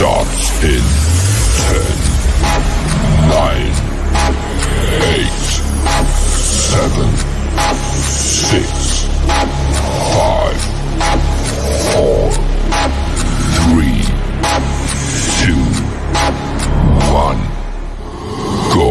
starts in 10, 9, 8, 7, 6, 5, 4, 3, 2, 1, go.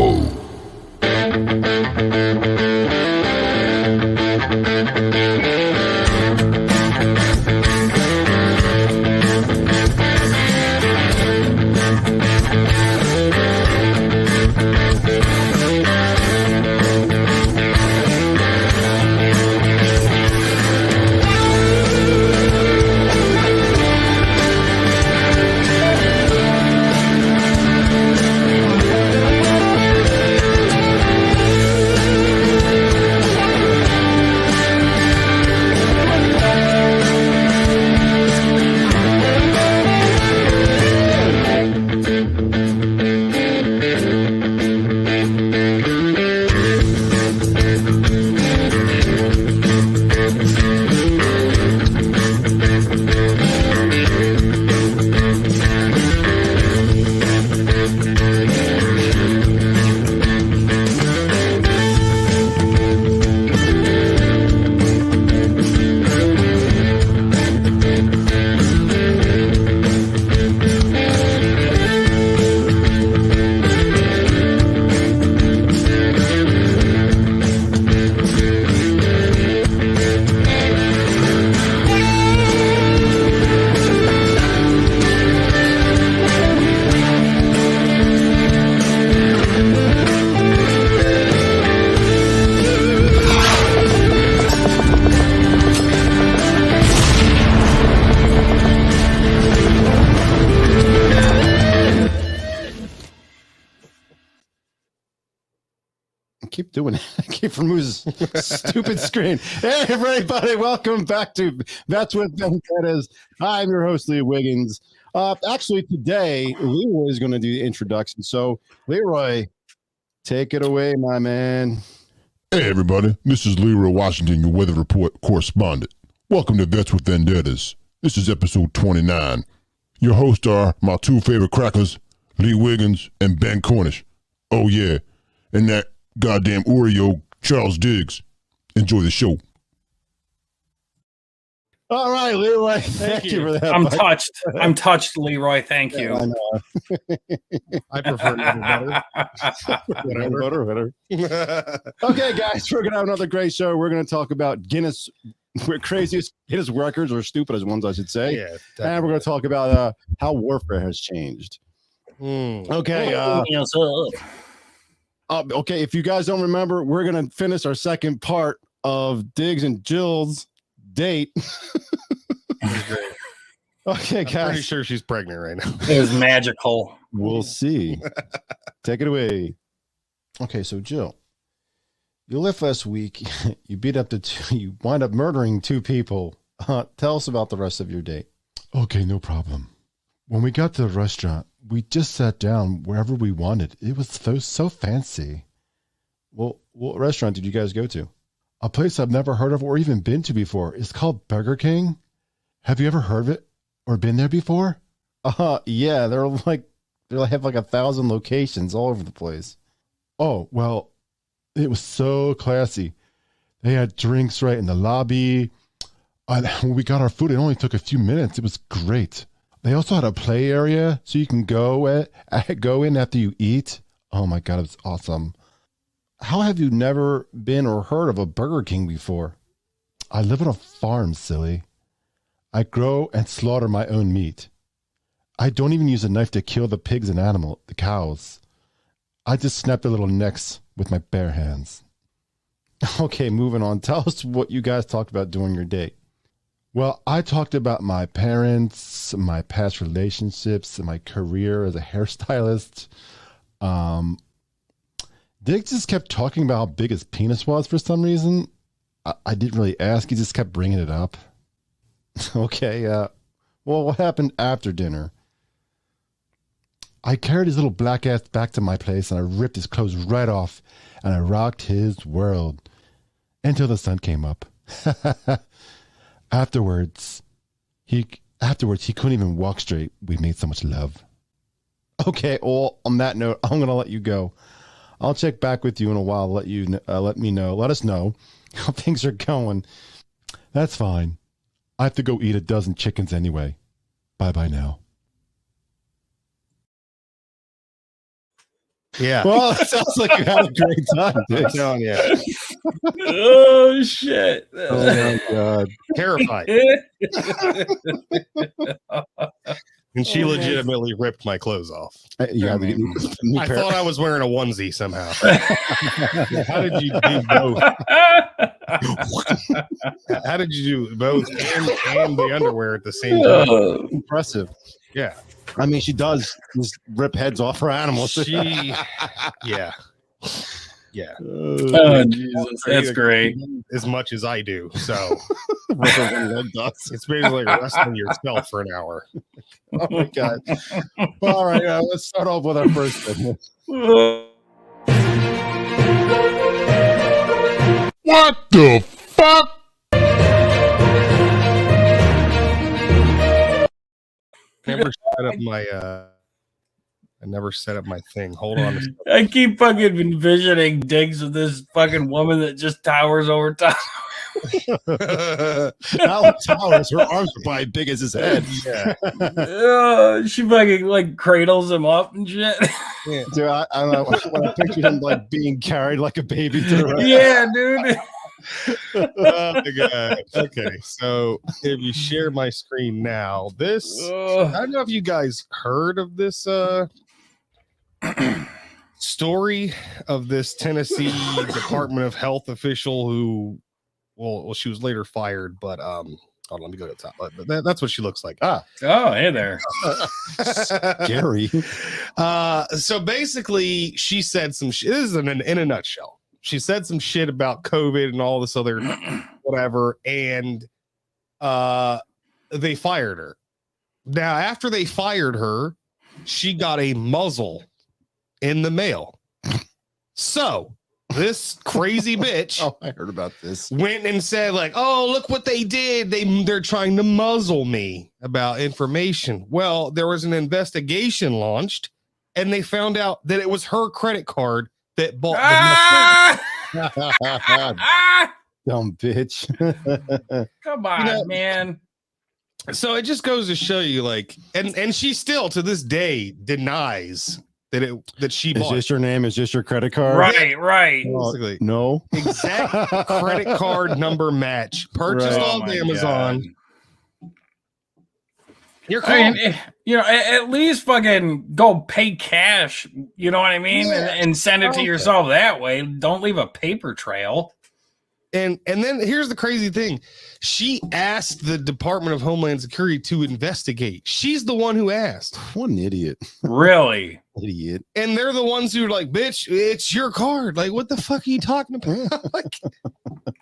Keep doing it. I keep removing stupid screen. Hey, everybody, welcome back to That's What That Is. I'm your host, Lee Wiggins. Actually, today, Leroy is going to do the introduction. So, Leroy, take it away, my man. Hey, everybody. This is Leroy Washington, your weather report correspondent. Welcome to Vets with Vendettas. This is episode 29. Your hosts are my two favorite crackers, Lee Wiggins and Ben Cornish. Oh, yeah. And that goddamn Oreo, Charles Diggs. Enjoy the show. All right, Leroy. Thank you for that. I'm touched. I'm touched, Leroy. Thank you. I know. I prefer butter. Whatever. Okay, guys, we're going to have another great show. We're going to talk about Guinness, craziest Guinness records, or stupidest ones, I should say. Yeah, definitely. And we're going to talk about how warfare has changed. Okay. Okay, if you guys don't remember, we're going to finish our second part of Diggs and Jill's date. Okay, guys. I'm pretty sure she's pregnant right now. It was magical. We'll see. Take it away. Okay, so Jill, you left last week. You beat up you wind up murdering two people. Tell us about the rest of your date. Okay, no problem. When we got to the restaurant, we just sat down wherever we wanted. It was so fancy. Well, what restaurant did you guys go to? A place I've never heard of or even been to before. It's called Burger King. Have you ever heard of it or been there before? Yeah, they have like 1,000 locations all over the place. Oh, well, it was so classy. They had drinks right in the lobby. When we got our food, it only took a few minutes. It was great. They also had a play area so you can go in after you eat. Oh my God, it's awesome. How have you never been or heard of a Burger King before? I live on a farm, silly. I grow and slaughter my own meat. I don't even use a knife to kill the pigs and the cows. I just snap their little necks with my bare hands. Okay, moving on. Tell us what you guys talked about during your date. Well, I talked about my parents, my past relationships, and my career as a hairstylist. Dick just kept talking about how big his penis was for some reason. I didn't really ask. He just kept bringing it up. Okay. Well, what happened after dinner? I carried his little black ass back to my place, and I ripped his clothes right off, and I rocked his world until the sun came up. Afterwards, he Afterwards, he couldn't even walk straight. We made so much love. Okay, well, on that note, I'm going to let you go. I'll check back with you in a while. Let us know how things are going. That's fine. I have to go eat a dozen chickens anyway. Bye-bye now. Yeah. Well, it sounds like you had a great time, I'm Dick. telling you. Oh shit! Oh, my God. Terrified. And she legitimately ripped my clothes off. You had to get new I pair. thought I was wearing a onesie somehow. How did you do both? How did you do both and the underwear at the same time? Impressive. Yeah. I mean, she does just rip heads off her animals. Yeah. Yeah. Oh Jesus, that's great. As much as I do. So it's basically like wrestling yourself for an hour. Oh my God. Well, all right, let's start off with our first segment. What the fuck? I never set up my thing. Hold on a second. I keep fucking envisioning Diggs with this fucking woman that just towers over top. Alan Towers, her arms are probably big as his head. Yeah. She fucking like cradles him up and shit. Yeah. Dude, I don't know. When I pictured him like being carried like a baby to the right. Yeah, dude. Oh my God. Okay, so if you share my screen now, this I don't know if you guys heard of this story of this Tennessee Department of Health official who well she was later fired, but hold on, let me go to the top. But that's what she looks like. Oh, hey there. Gary. So basically she said some shit. This is in a nutshell. She said some shit about COVID and all this other whatever, and they fired her. Now, after they fired her, she got a muzzle in the mail. So this crazy bitch Oh, I heard about this. went and said, like, oh, look what they did. They're trying to muzzle me about information. Well, there was an investigation launched, and they found out that it was her credit card that bought Dumb bitch. Come on, man. So it just goes to show you, like, and she still to this day denies that she Is bought. this your name? Is this your credit card? Right. Basically. No. Exact credit card number match purchased Right. off Amazon. You're I calling. mean, at least fucking go pay cash. You know what I mean, and send it to yourself that way. Don't leave a paper trail. And then here's the crazy thing. She asked the Department of Homeland Security to investigate. She's the one who asked. What an idiot. Really? Idiot. And they're the ones who are like, bitch, it's your card. Like, what the fuck are you talking about? Like,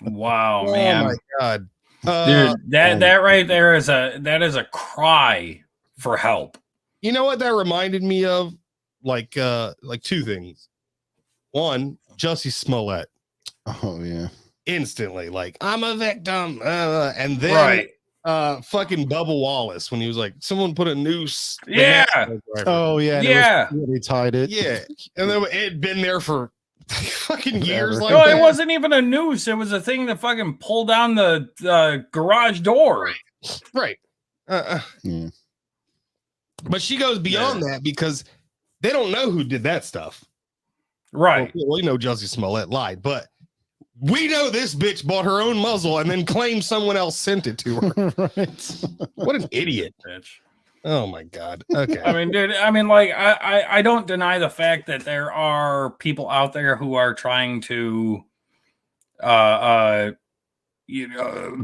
Wow, oh man. my God. Dude, that right there is a cry for help. You know what that reminded me of? Like two things. One, Jussie Smollett. Oh, yeah. Instantly, like, I'm a victim. And then fucking Bubba Wallace when he was like, someone put a noose. Yeah. Oh, yeah. and Yeah. They tied it. Yeah. And then it had been there for fucking years. Forever. Like No, that. it wasn't even a noose. It was a thing that fucking pulled down the garage door. Right. Yeah. But she goes beyond that because they don't know who did that stuff. Right. Well, we know Jussie Smollett lied, but we know this bitch bought her own muzzle and then claimed someone else sent it to her. Right. What an idiot. Bitch. Oh my God. Okay. I mean, dude, like, I don't deny the fact that there are people out there who are trying to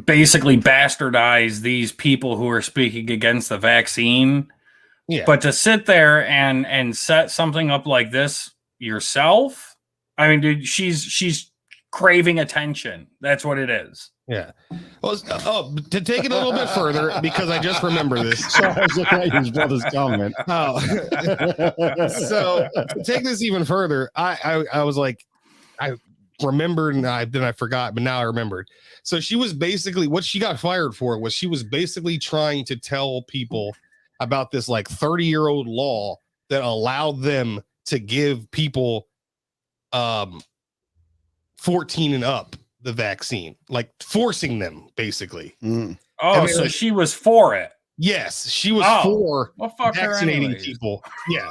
basically bastardize these people who are speaking against the vaccine. Yeah. But to sit there and set something up like this yourself, I mean, dude, she's craving attention. That's what it is. Yeah. Well, to take it a little bit further, because I just remember this. So I was looking at his brother's comment. Oh. So to take this even further, I was like, remembered and then I forgot, but now I remembered. So she was basically, what she got fired for was she was basically trying to tell people about this like 30-year-old law that allowed them to give people 14 and up the vaccine, like forcing them basically. Oh, so she was for it. Yes, she was for vaccinating people. Yeah.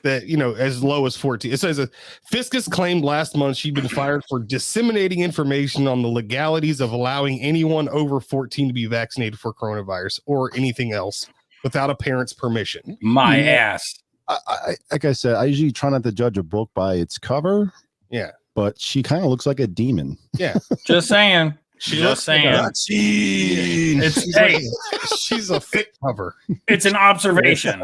That, you know, as low as 14. It says a Fiscus claimed last month she'd been fired for disseminating information on the legalities of allowing anyone over 14 to be vaccinated for coronavirus or anything else without a parent's permission. My ass. I like I said, I usually try not to judge a book by its cover. Yeah. But she kind of looks like a demon. Yeah. Just saying. She's a thick cover. It's an observation.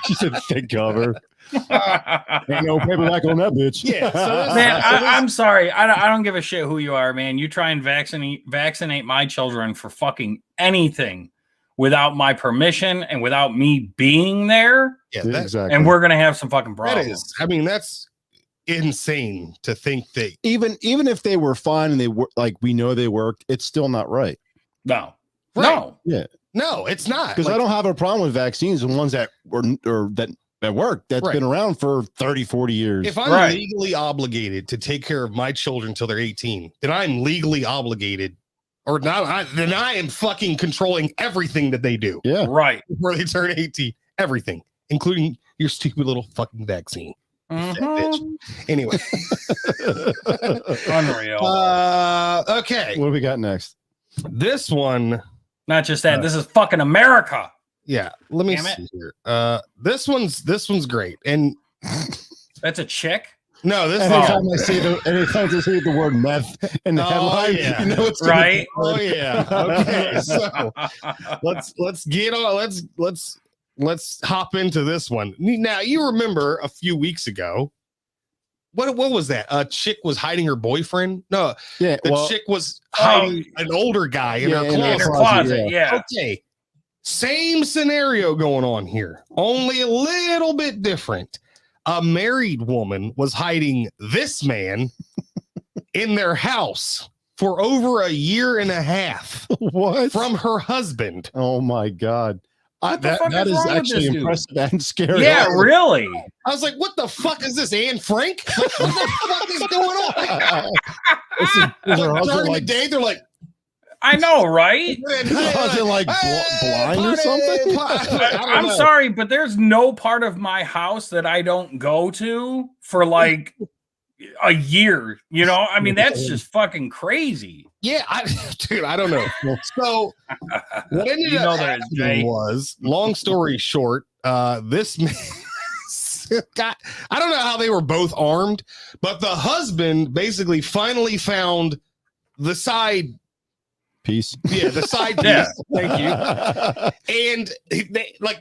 She's a thick cover. Ain't no paperback on that bitch. Yeah, so man, I'm sorry. I don't give a shit who you are, man. You try and vaccinate my children for fucking anything without my permission and without me being there. Yeah, exactly. And we're gonna have some fucking problems. That is, I mean, that's insane to think that even if they were fine and they were like, we know they worked, it's still not right. No. Right. No. Yeah. No, it's not. Because I don't have a problem with vaccines, the ones that were that work, that's been around for 30, 40 years. If I'm legally obligated to take care of my children until they're 18, then I'm legally obligated, or not, then I am fucking controlling everything that they do. Yeah. Right. Before they turn 18. Everything, including your stupid little fucking vaccine. Mm-hmm. Anyway. Unreal. Okay. What do we got next? This one. Not just that. This is fucking America. Yeah. Let me see here. This one's great. And that's a chick. No, this anytime I see the word meth in the headline, yeah. you know it's right. Oh yeah. Okay. So let's get on. Let's hop into this one. Now, you remember a few weeks ago, what was that? A chick was hiding her boyfriend? No, yeah, the chick was hiding an older guy in her closet. Yeah. Okay. Same scenario going on here, only a little bit different. A married woman was hiding this man in their house for over a year and a half. What? From her husband. Oh my God. That is actually impressive and scary. Yeah, really. I was like, what the fuck is this, Anne Frank? Like, what the fuck is going on? During the day, they're like, I know, right? Was it like blind or something? I'm sorry, but there's no part of my house that I don't go to for like a year. You know, I mean, that's just fucking crazy. Yeah, dude, I don't know. So what ended up happening was, long story short, this man I don't know how they were both armed, but the husband basically finally found the side piece. Yeah, the side piece. Yeah, thank you. And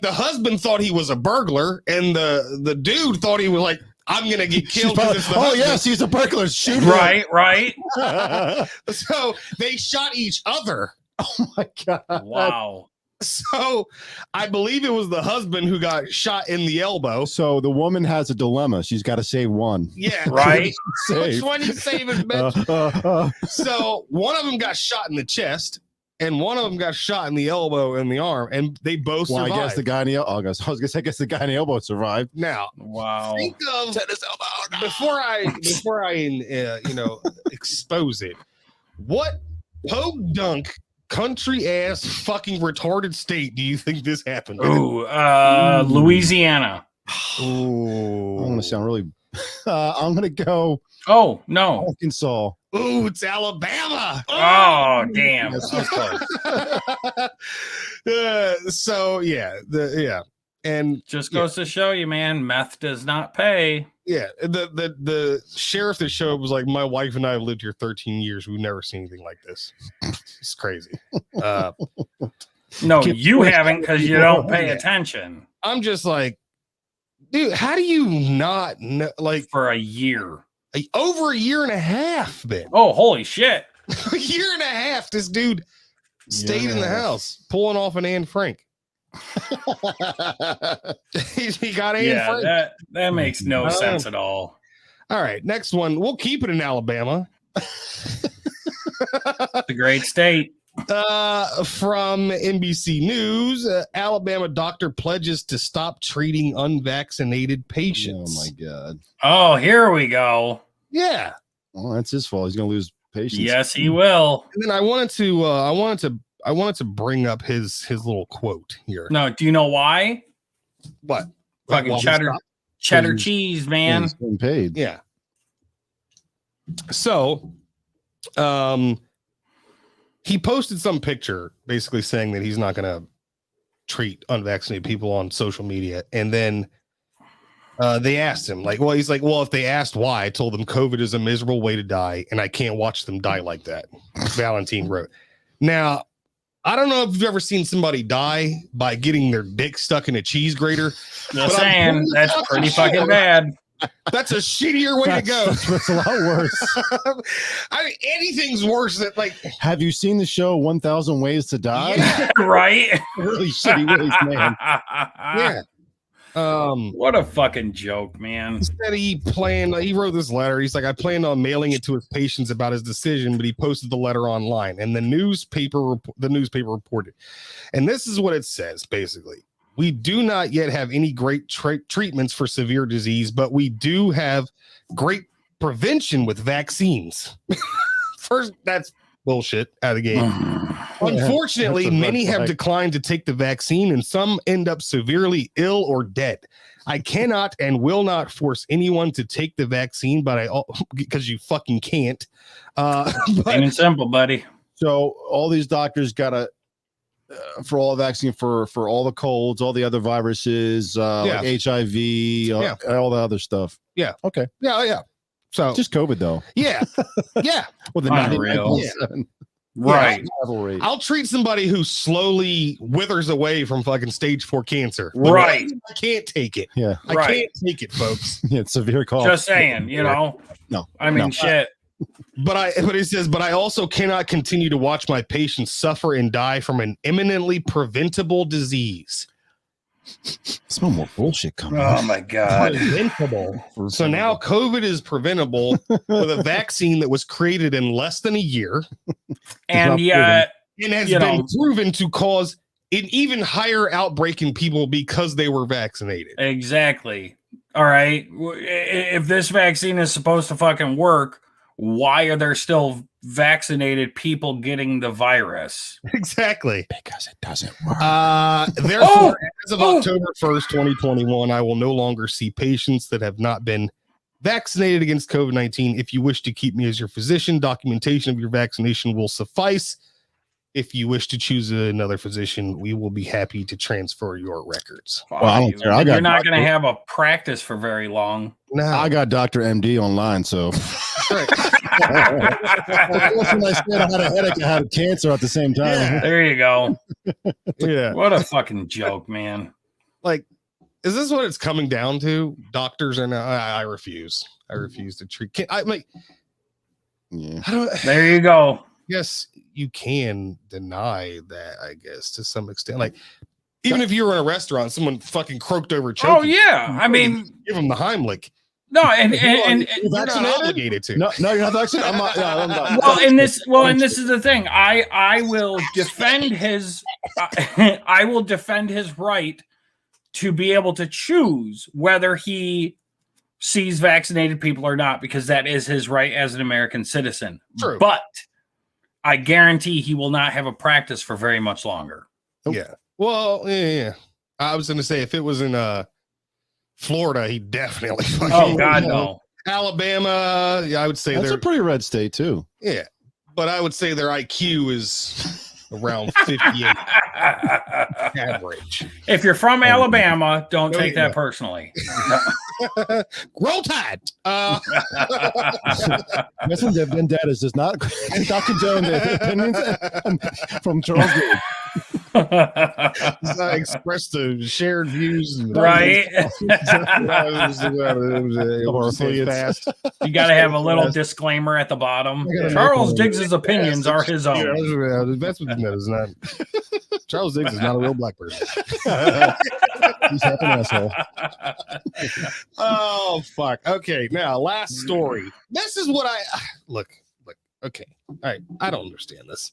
the husband thought he was a burglar, and the dude thought he was like, I'm gonna get killed. Yes, he's a burglar. Shoot him. Right. So they shot each other. Oh my God. Wow. So I believe it was the husband who got shot in the elbow. So the woman has a dilemma. She's got to save one. Yeah. Right. Which one you saving, bitch? So one of them got shot in the chest, and one of them got shot in the elbow and the arm, and they both survived. I guess the guy in the elbow. I was gonna say, I guess the guy in the elbow survived. Now, wow. Think of before I expose it. What podunk country ass fucking retarded state do you think this happened? Ooh, Louisiana. Ooh, I'm gonna sound really. I'm gonna go. Oh no, Arkansas. Ooh, it's Alabama. Oh damn. So yeah, and just goes to show you, man, meth does not pay. Yeah, the sheriff that showed up was like, my wife and I have lived here 13 years. We've never seen anything like this. It's crazy. No, you haven't, because you don't pay attention. I'm just like, dude, how do you not know? Like, for a year, over a year and a half, man. Oh, holy shit! A year and a half. This dude stayed in the house pulling off an Anne Frank. He got Anne Frank. That makes no sense at all. All right, next one. We'll keep it in Alabama. It's a great state. From NBC News, Alabama doctor pledges to stop treating unvaccinated patients. Oh my God. Oh, here we go. Yeah. Well, that's his fault. He's going to lose patience. Yes, he will. And then I wanted to bring up his little quote here. No, do you know why? What? Fucking Well, cheddar cheese, man. He's getting paid. Yeah. So, he posted some picture basically saying that he's not going to treat unvaccinated people on social media. And then they asked him, he's like, well, if they asked why, I told them COVID is a miserable way to die, and I can't watch them die like that. Valentine wrote. Now, I don't know if you've ever seen somebody die by getting their dick stuck in a cheese grater. Just saying, that's pretty fucking bad. That's a shittier way to go. That's a lot worse. I mean, anything's worse than Have you seen the show 1,000 Ways to Die? Yeah, right? Really shitty ways, man. yeah. What a fucking joke, man. He said he wrote this letter. He's like, I planned on mailing it to his patients about his decision, but he posted the letter online, and the newspaper reported. And this is what it says, basically. We do not yet have any great treatments for severe disease, but we do have great prevention with vaccines. First, that's bullshit out of the game. Unfortunately, many have declined to take the vaccine, and some end up severely ill or dead. I cannot and will not force anyone to take the vaccine, because you fucking can't. Plain and simple, buddy. So all these doctors got to, for all vaccine, for all the colds, all the other viruses, like HIV, all the other stuff. Yeah. Okay. Yeah. So just COVID though. Yeah. Yeah. Well, the Unreal. 99%. Right. I'll treat somebody who slowly withers away from fucking stage 4 cancer. Right. I can't take it. Yeah. I can't take it, folks. Yeah, it's severe cough. Just saying, No. I mean, shit. But he says, but I also cannot continue to watch my patients suffer and die from an imminently preventable disease. Smell more bullshit coming. Oh my God. Preventable. So now COVID is preventable with a vaccine that was created in less than a year. And yet, and has been proven to cause an even higher outbreak in people because they were vaccinated. Exactly. All right. If this vaccine is supposed to fucking work, why are there still vaccinated people getting the virus? Exactly. Because it doesn't work. Therefore, as of October 1st, 2021, I will no longer see patients that have not been vaccinated against COVID-19. If you wish to keep me as your physician, documentation of your vaccination will suffice. If you wish to choose another physician, we will be happy to transfer your records. Well, I don't care. You're not going to have a practice for very long. No. I got Dr. MD online, so. When I said I had a headache, I had cancer at the same time. Yeah, there you go. Yeah. What a fucking joke, man. Like, is this what it's coming down to? Doctors are now. I refuse. I refuse to treat. There you go. Yes, you can deny that, I guess, to some extent. Like, even if you were in a restaurant, someone fucking croaked over choking. Oh yeah, I mean, give them the Heimlich. No, and you're not obligated to. No, you're not vaccinated. I'm not. I'm not. And this is the thing. I will defend his. I will defend his right to be able to choose whether he sees vaccinated people or not, because that is his right as an American citizen. True. But I guarantee he will not have a practice for very much longer. Yeah. Well, yeah. I was going to say, if it was in Florida, he definitely. Oh God, no. Alabama, yeah, I would say that's a pretty red state too. Yeah, but I would say their IQ is around 58 average. If you're from Alabama, don't take that personally. Roll Tide. Listen, the vendettas does not. Dr. Jones, opinions from Charles Gage. I expressed the shared views. And Right. Fast. You got to have a little disclaimer at the bottom. Charles Diggs's opinions are his own. That's what is not. Charles Diggs is not a real black person. He's half an asshole. Oh fuck. Okay, now last story. This is what I look. Okay, all right. I don't understand this.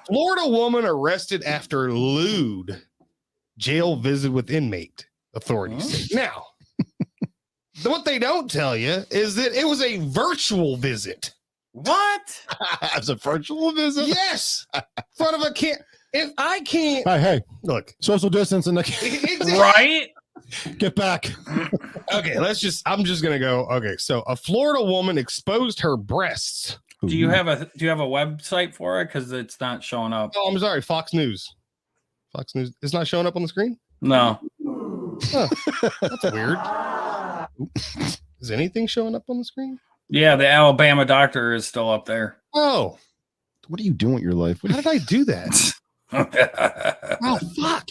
Florida woman arrested after lewd jail visit with inmate. Authorities say. Now, what they don't tell you is that it was a virtual visit. What? It's a virtual visit? Yes. In front of a kid. If I can't Hey, look, social distance and Right? get back. Okay, I'm just gonna go. Okay, so a Florida woman exposed her breasts. Do you have a website for it? Because it's not showing up. Oh, I'm sorry, Fox News. Fox News. It's not showing up on the screen? No. Huh. That's weird. Is anything showing up on the screen? Yeah, the Alabama doctor is still up there. Oh, What are you doing with your life? how did I do that? Oh, fuck.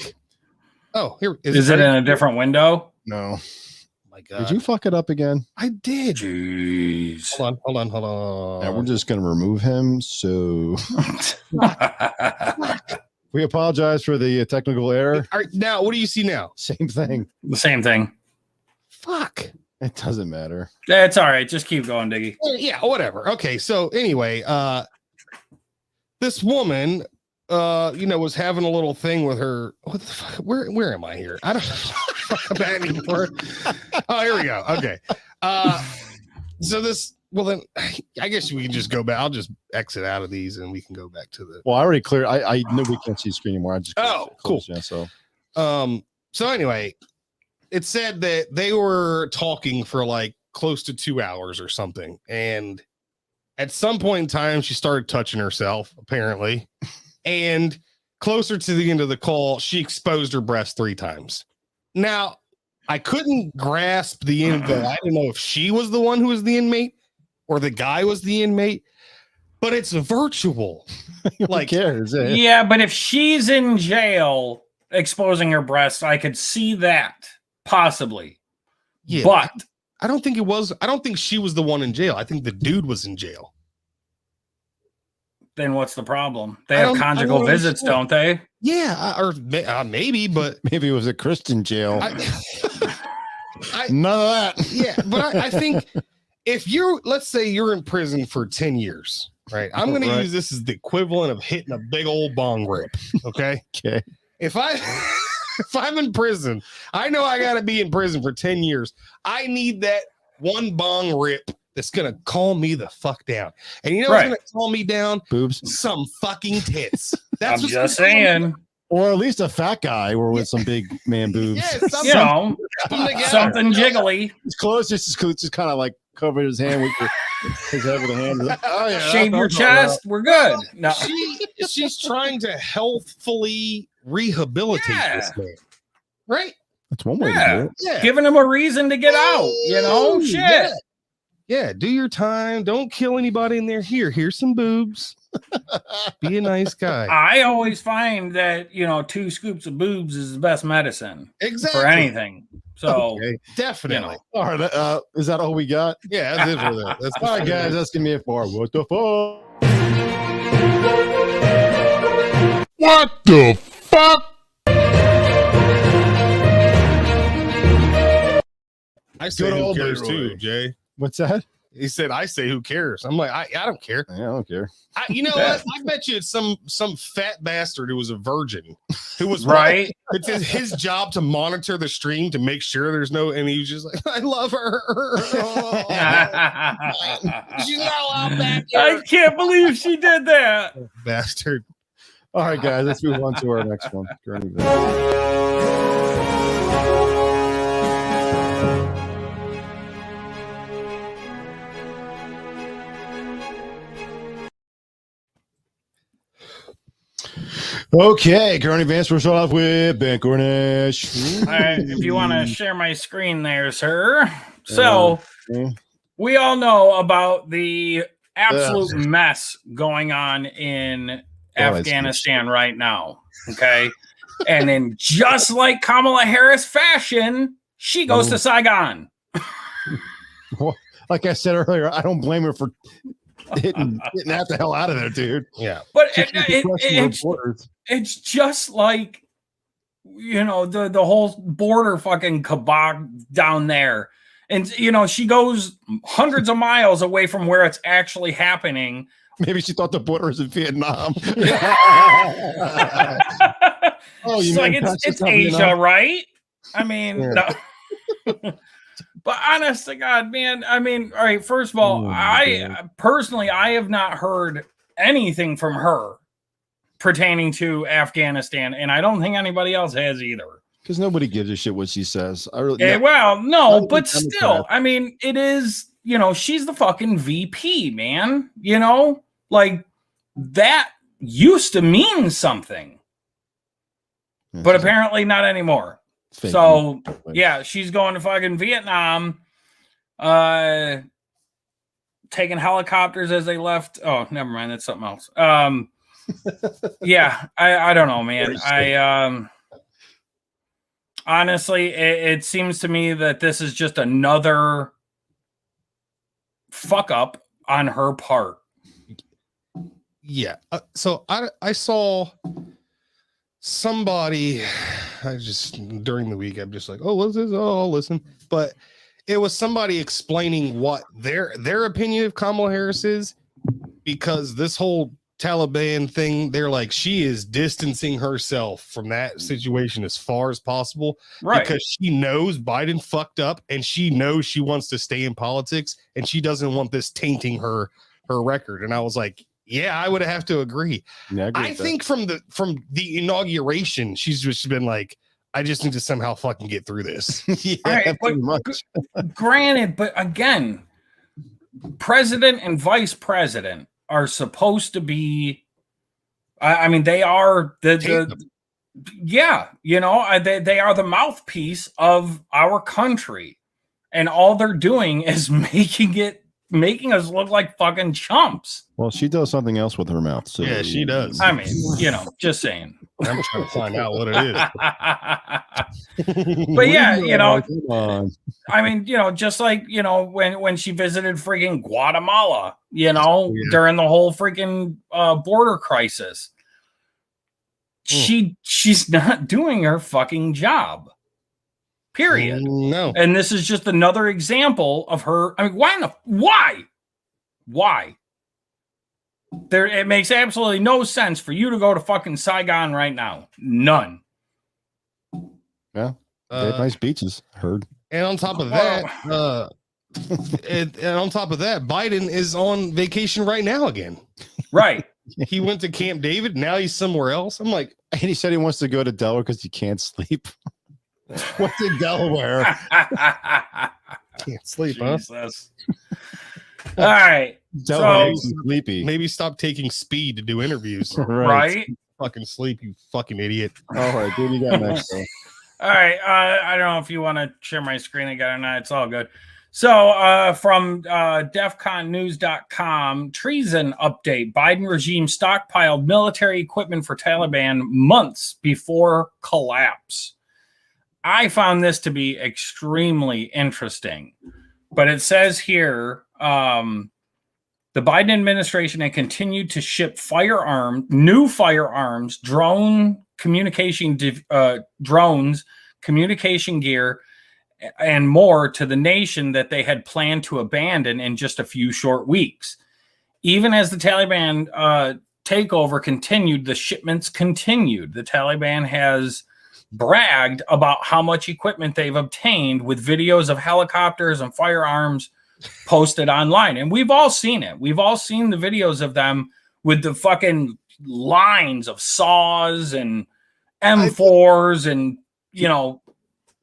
Oh, here Is it in a different window? No. My God. Did you fuck it up again? I did. Jeez. Hold on. Yeah, we're just going to remove him. So we apologize for the technical error. All right, now, what do you see now? Same thing. The same thing. Fuck. It doesn't matter. That's all right. Just keep going, Diggy. Yeah, whatever. Okay, so anyway, this woman, was having a little thing with her. What the fuck? Where am I here? I don't know. I'm back anymore. Oh, here we go. Okay. So this. Well, then I guess we can just go back. I'll just exit out of these and we can go back to the. Well, I already cleared. I know we can't see the screen anymore. I just cool. Yeah, so So anyway, it said that they were talking for like close to 2 hours or something, and at some point in time, she started touching herself, apparently, and closer to the end of the call, she exposed her breast 3 times. Now, I couldn't grasp the end of that. I didn't know if she was the one who was the inmate or the guy was the inmate, but it's virtual. like, who cares? Yeah, but if she's in jail exposing her breasts, I could see that possibly. Yeah, but I don't think it was. I don't think she was the one in jail. I think the dude was in jail. Then what's the problem? They have conjugal visits, don't they? Yeah, or maybe, but maybe it was a Christian jail. None of that. Yeah, but I think if let's say you're in prison for 10 years, right? I'm going to use this as the equivalent of hitting a big old bong rip. Okay. Okay. If I'm in prison, I know I got to be in prison for 10 years. I need that one bong rip that's going to calm me the fuck down. And you know what's going to calm me down? Boobs. Some fucking tits. That's I'm just saying. Or at least a fat guy or with some big man boobs. Yeah, something jiggly. It's close. Just kind of like cover his hand with his head with a hand. Like, oh, yeah, shave your chest. We're good. No. She's trying to healthfully rehabilitate this man. Right? That's one way to do it. Yeah. Giving him a reason to get out, shit. Yeah, do your time. Don't kill anybody in there. Here's some boobs. Be a nice guy. I always find that 2 scoops of boobs is the best medicine. Exactly. For anything. So definitely. All right. Is that all we got? Yeah, that's it for that. That's all right, guys. That's gonna be it for what the fuck. What the fuck? I say who cares too, Jay. What's that? He said, I say who cares. I'm like, I don't care. Yeah, I don't care. You know what? I bet you it's some fat bastard who was a virgin who was right. It's his job to monitor the stream to make sure there's no, and he's just like, I love her. She's not allowed back here. I can't believe she did that. Bastard. All right, guys, let's move on to our next one. Okay, current events. We'll start off with Ben Cornish. If you want to share my screen there, sir. So we all know about the absolute mess going on in Afghanistan right now. Okay. And then just like Kamala Harris fashion, she goes to Saigon. Well, like I said earlier, I don't blame her for getting that the hell out of there, dude. Yeah. But it's just like, you know, the whole border fucking kebab down there. And, you know, she goes hundreds of miles away from where it's actually happening. Maybe she thought the border was in Vietnam. Oh, you like it's Asia, right? I mean, no. But honest to God, man, I mean, all right, first of all, I have not heard anything from her pertaining to Afghanistan, and I don't think anybody else has either. Because nobody gives a shit what she says. But still, I mean, it is, you know, she's the fucking VP, man. You know, like that used to mean something, but apparently not anymore. So yeah, she's going to fucking Vietnam, taking helicopters as they left. Oh, never mind, that's something else. Yeah, I don't know, man. Honestly, it seems to me that this is just another fuck up on her part. Yeah. So I saw somebody, during the week, I'm just like, oh, what's this? Oh, I'll listen. But it was somebody explaining what their opinion of Kamala Harris is, because this whole Taliban thing, they're like, she is distancing herself from that situation as far as possible, right? Because she knows Biden fucked up, and she knows she wants to stay in politics, and she doesn't want this tainting her record. And I was like, yeah, I would have to agree. Yeah, I think from the inauguration, she's just been like, I just need to somehow fucking get through this. Yeah, right, pretty much. Granted, but again, president and vice president are supposed to be, I mean, they are yeah, you know, they are the mouthpiece of our country, and all they're doing is making us look like fucking chumps. Well, she does something else with her mouth. So. Yeah, she does. I mean, you know, just saying. I'm trying to find out what it is. But yeah, you know, I mean, you know, just like, you know, when she visited freaking Guatemala, you know, during the whole freaking border crisis, she's not doing her fucking job. Period. No. And this is just another example of her. I mean, why? It makes absolutely no sense for you to go to fucking Saigon right now. None. Yeah. They have nice beaches. Heard. And on top of that, Biden is on vacation right now again. Right. He went to Camp David. Now he's somewhere else. I'm like, and he said he wants to go to Delaware because he can't sleep. What's in Delaware? Can't sleep, Jesus. All right. So sleepy. Maybe stop taking speed to do interviews. Right? Fucking sleep, you fucking idiot. All right, dude, you got next. All right. I don't know if you want to share my screen again or not. It's all good. So from defconnews.com, treason update. Biden regime stockpiled military equipment for Taliban months before collapse. I found this to be extremely interesting, but it says here, the Biden administration had continued to ship new firearms, drones, communication gear, and more to the nation that they had planned to abandon in just a few short weeks. Even as the Taliban takeover continued, the shipments continued. The Taliban has bragged about how much equipment they've obtained, with videos of helicopters and firearms posted online. And we've all seen it. We've all seen the videos of them with the fucking lines of saws and M4s and, you know.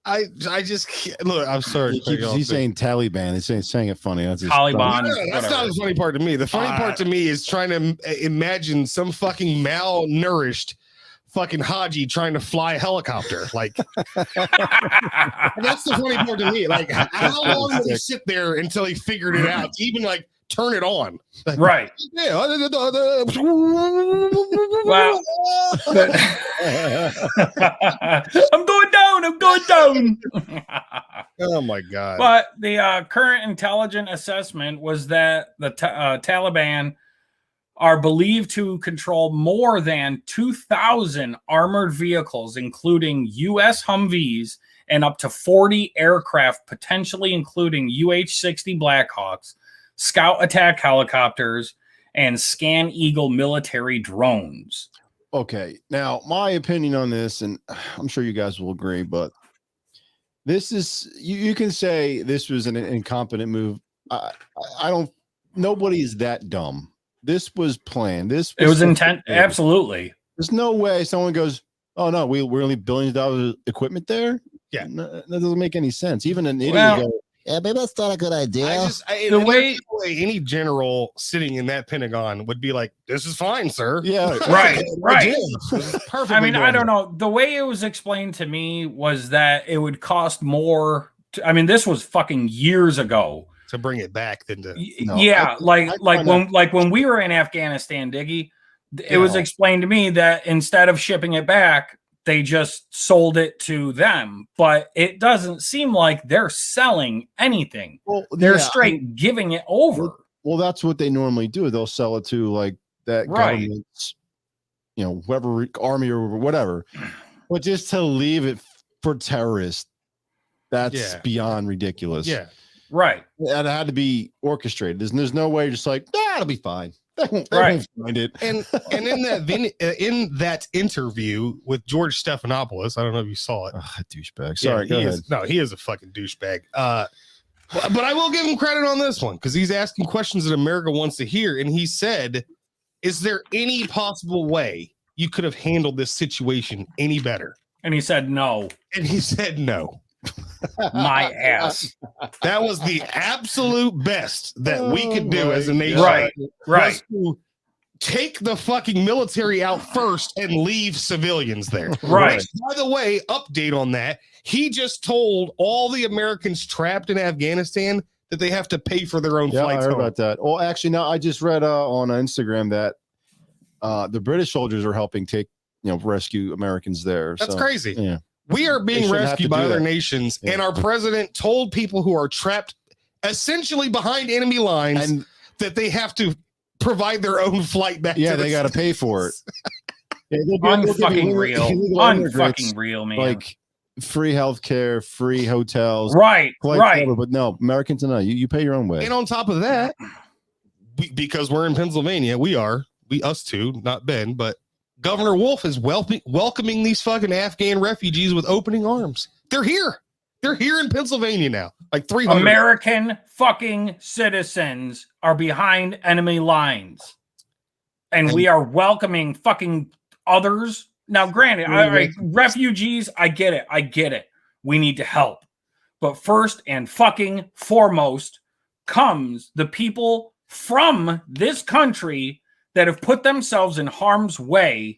I just can't. Look, I'm sorry. He's saying Taliban. He's saying it funny. That's Taliban. That's not the funny part to me. The funny part to me is trying to imagine some fucking malnourished fucking Haji trying to fly a helicopter. Like, that's the funny part to me. Like, how long did he sit there until he figured it out? Even like turn it on. Right. Yeah. Well, I'm going down. I'm going down. Oh my God. But the current intelligent assessment was that the Taliban are believed to control more than 2,000 armored vehicles, including U.S. Humvees and up to 40 aircraft, potentially including UH-60 Blackhawks, Scout attack helicopters, and Scan Eagle military drones. Okay, now my opinion on this, and I'm sure you guys will agree, but this is you can say this was an incompetent move. I don't. Nobody is that dumb. This was planned. It was intent. Absolutely. There's no way someone goes, "Oh no, we're only billions of dollars of equipment there." Yeah, no, that doesn't make any sense. Even an idiot. Well, yeah, maybe that's not a good idea. The way any general sitting in that Pentagon would be like, "This is fine, sir." Yeah, right. Perfect. I mean, I don't know. The way it was explained to me was that it would cost more. This was fucking years ago. To bring it back than to when we were in Afghanistan, Diggy, it was explained to me that instead of shipping it back, they just sold it to them. But it doesn't seem like they're selling anything. Well, they're straight giving it over. Well, that's what they normally do. They'll sell it to like that government's, whoever army or whatever. But just to leave it for terrorists, that's beyond ridiculous. Yeah. Right. And it had to be orchestrated. There's no way just like, it'll be fine. They won't find it. And in that interview with George Stephanopoulos, I don't know if you saw it. Douchebag. Sorry, go ahead. He is a fucking douchebag. But I will give him credit on this one because he's asking questions that America wants to hear. And he said, is there any possible way you could have handled this situation any better? And he said no. My ass. That was the absolute best that we could do as a nation. Right. To take the fucking military out first and leave civilians there. Right. By the way, update on that. He just told all the Americans trapped in Afghanistan that they have to pay for their own flights. I heard about that. Well, actually, no, I just read on Instagram that the British soldiers are helping rescue Americans there. That's crazy. Yeah. We are being rescued by other nations, and our president told people who are trapped essentially behind enemy lines that they have to provide their own flight back. Yeah, they got to pay for it. Unfucking real, man. Like free healthcare, free hotels. Right. But no, Americans, no, you pay your own way. And on top of that, because we're in Pennsylvania, us two, not Ben, but Governor Wolf is welcoming these fucking Afghan refugees with opening arms. They're here. They're here in Pennsylvania now. Like 300 American fucking citizens are behind enemy lines. And we are welcoming fucking others. Now, granted, refugees, I get it. We need to help. But first and fucking foremost comes the people from this country that have put themselves in harm's way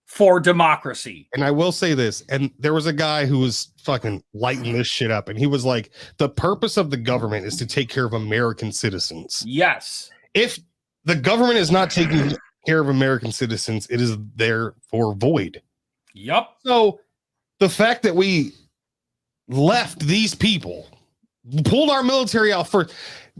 for democracy. And I will say this, and there was a guy who was fucking lighting this shit up, and he was like, the purpose of the government is to take care of American citizens. Yes. If the government is not taking care of American citizens, it is therefore void. Yep. So the fact that we left these people, pulled our military out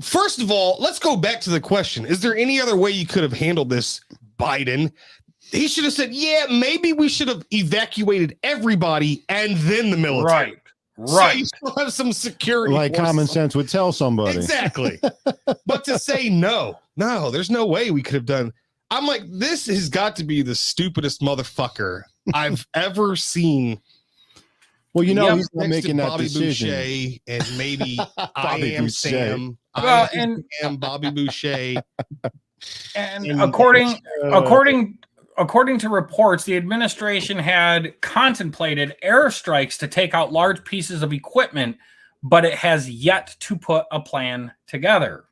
first of all, let's go back to the question. Is there any other way you could have handled this, Biden? He should have said, yeah, maybe we should have evacuated everybody and then the military. Right. So you still have some security. Like common sense would tell somebody. Exactly. But to say no, there's no way we could have done. I'm like, this has got to be the stupidest motherfucker I've ever seen. Well, he's not making that Bobby decision. Boucher and maybe I am Boucher. Sam. Well, I am Bobby Boucher. And according to reports, the administration had contemplated airstrikes to take out large pieces of equipment, but it has yet to put a plan together.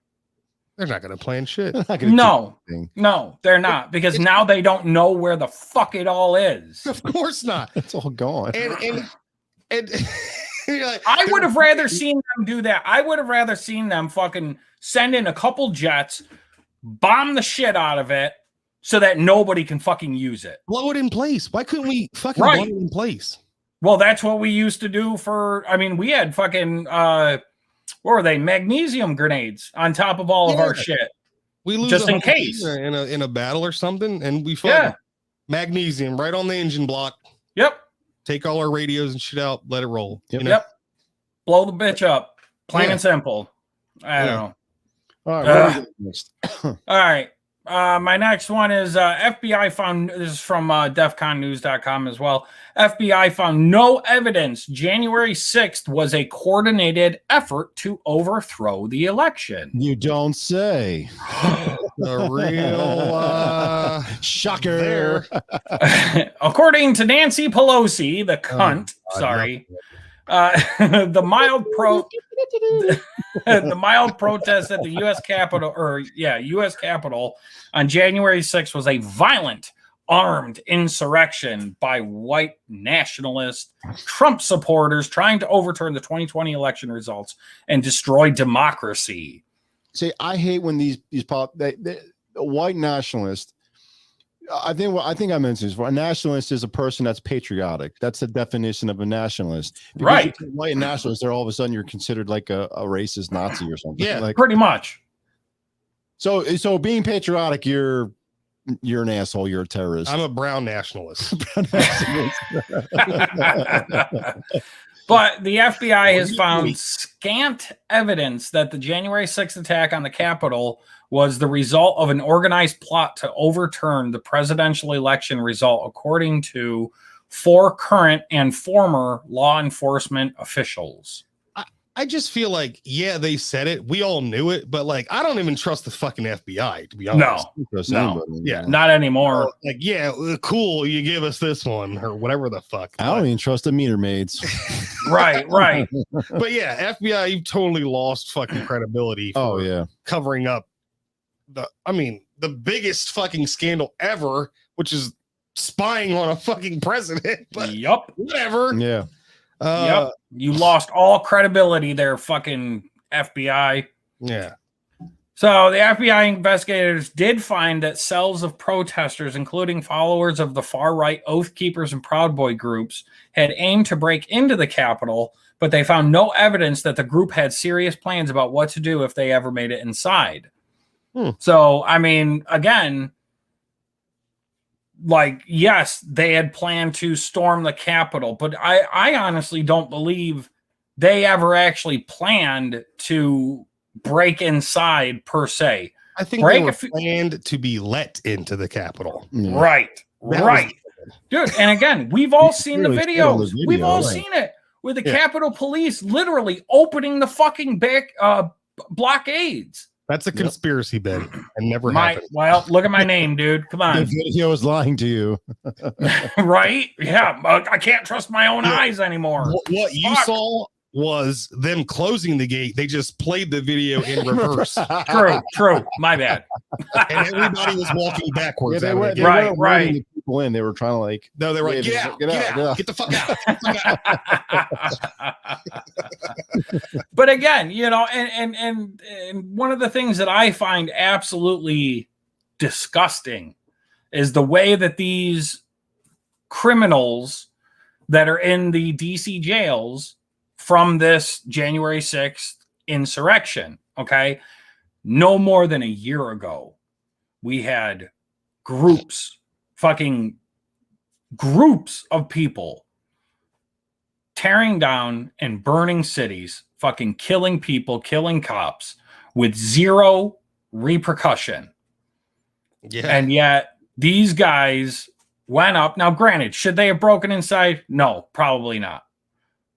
They're not going to plan shit. No, they're not, because now they don't know where the fuck it all is. Of course not. It's all gone. And I would have rather seen them do that. I would have rather seen them fucking send in a couple jets, bomb the shit out of it, so that nobody can fucking use it. Blow it in place. Why couldn't we fucking blow it in place? Well, that's what we used to do we had fucking, what were they? Magnesium grenades on top of all of our shit. We lose just in case in a battle or something, and we fucking magnesium right on the engine block. Yep. Take all our radios and shit out. Let it roll. Yep. Yep. Blow the bitch up. Plain and simple. I don't know. All right. Next? All right. My next one is FBI found, this is from defconnews.com as well. FBI found no evidence January 6th was a coordinated effort to overthrow the election. You don't say. The real shocker. According to Nancy Pelosi, the cunt, the mild protest at the U.S. Capitol on January 6th was a violent, armed insurrection by white nationalist Trump supporters trying to overturn the 2020 election results and destroy democracy. See, I hate when these white nationalists. I think I mentioned this. A nationalist is a person that's patriotic. That's the definition of a nationalist. Because right. White nationalists, they're all of a sudden you're considered like a racist Nazi or something. Yeah, like, pretty much. So being patriotic, you're an asshole. You're a terrorist. I'm a brown nationalist. But the FBI has found scant evidence that the January 6th attack on the Capitol was the result of an organized plot to overturn the presidential election result, according to 4 current and former law enforcement officials. I just feel like, they said it. We all knew it, but like, I don't even trust the fucking FBI, to be honest. No. Yeah, not anymore. Cool. You give us this one or whatever the fuck. I don't even trust the meter maids. Right. But yeah, FBI, you've totally lost fucking credibility. Covering up the biggest fucking scandal ever, which is spying on a fucking president. But whatever. Yeah. You lost all credibility there, fucking FBI. Yeah. So the FBI investigators did find that cells of protesters, including followers of the far-right Oath Keepers and Proud Boy groups, had aimed to break into the Capitol, but they found no evidence that the group had serious plans about what to do if they ever made it inside. So, I mean, again, like, yes, they had planned to storm the Capitol, but I honestly don't believe they ever actually planned to break inside per se. I think they were planned to be let into the Capitol. Right. Dude, and again, we've all seen the videos. We've all seen it with the Capitol Police literally opening the fucking back blockades. That's a conspiracy, Ben. And never happened. Well, look at my name, dude. Come on. The video is lying to you. Right? Yeah. I can't trust my own eyes anymore. What you saw was them closing the gate. They just played the video in reverse. True. My bad. And everybody was walking backwards. They weren't the people in. They were trying to like. No, they were like, get out, get the fuck out. But again, and one of the things that I find absolutely disgusting is the way that these criminals that are in the DC jails from this January 6th insurrection, okay? No more than a year ago, we had fucking groups of people tearing down and burning cities, fucking killing people, killing cops with zero repercussion. Yeah. And yet these guys went up. Now, granted, should they have broken inside? No, probably not.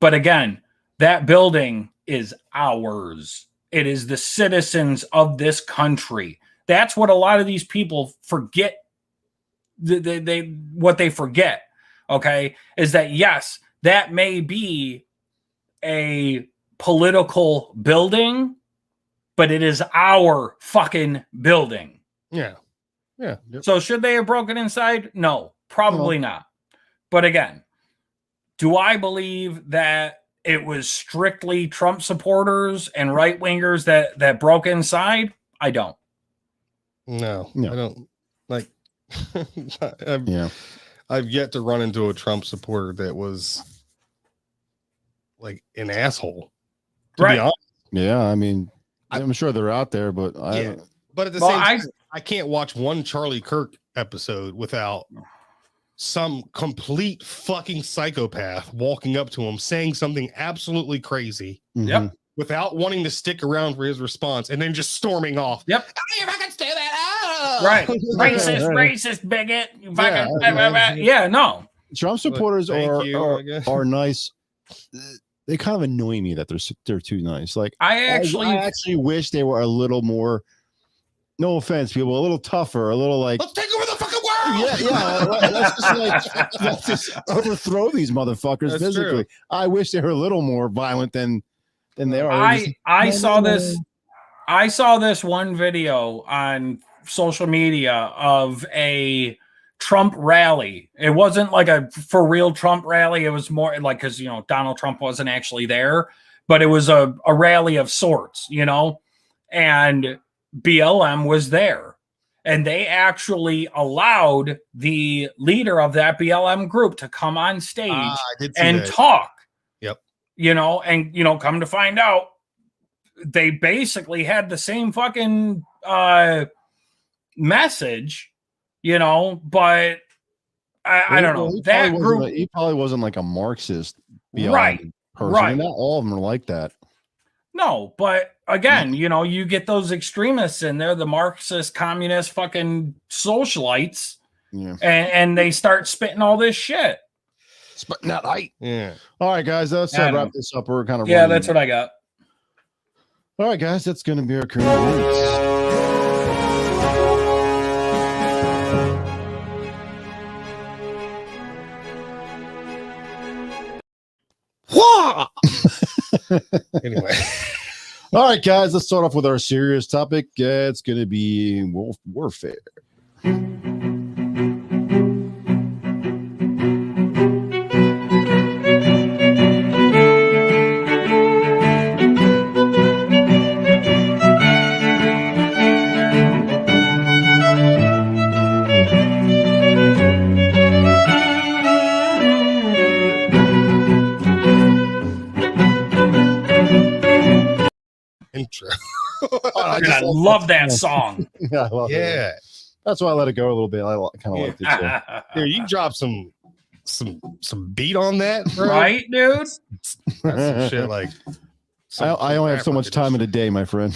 But again, that building is ours. It is the citizens of this country. That's what a lot of these people forget. What they forget, okay, is that yes, that may be a political building, but it is our fucking building. Yeah. So should they have broken inside? No, probably not. But again, do I believe that it was strictly Trump supporters and right wingers that broke inside, I don't. No, No. I don't like. Yeah. I've yet to run into a Trump supporter that was like an asshole. To Right. be honest. Yeah. I mean, I'm sure they're out there, but Yeah. But at the Well, same time, I can't watch one Charlie Kirk episode without some complete fucking psychopath walking up to him saying something absolutely crazy Yep. without wanting to stick around for his response and then just storming off. Yep. Oh, you fucking stay that out. Right. Racist bigot. You fucking, yeah, no. Trump supporters Thank you, I guess. are nice. They kind of annoy me that they're too nice. Like I I actually wish they were a little more. No offense, people, a little tougher, a little like. Let's take over the fucking world. Yeah. Let's just overthrow these motherfuckers That's physically. true. I wish they were a little more violent than they are. I saw this one video on social media of a Trump rally. It wasn't like a for real Trump rally. It was more like, because Donald Trump wasn't actually there, but it was a rally of sorts, and BLM was there, and they actually allowed the leader of that BLM group to come on stage and talk. Yep. And come to find out, they basically had the same fucking message, but I don't know. That group, he probably wasn't like a Marxist BLM Right, person. right. Not all of them are like that. no, but again, you get those extremists in there, the Marxist, communist, fucking socialites, Yeah. and they start spitting all this shit. But not height. Yeah. All right, guys, let's Adam. wrap this up. We're kind of Yeah, that's what I got. All right, guys, that's going to be our current events. Anyway. All right, guys, let's start off with our serious topic. It's going to be wolf warfare. Intro. I love that song. Yeah, I love it. Yeah. That's why I let it go a little bit. I kind of liked it too. Dude, you drop some beat on that, bro. Right, dude? That's some shit like I only have so much time in a day, my friend.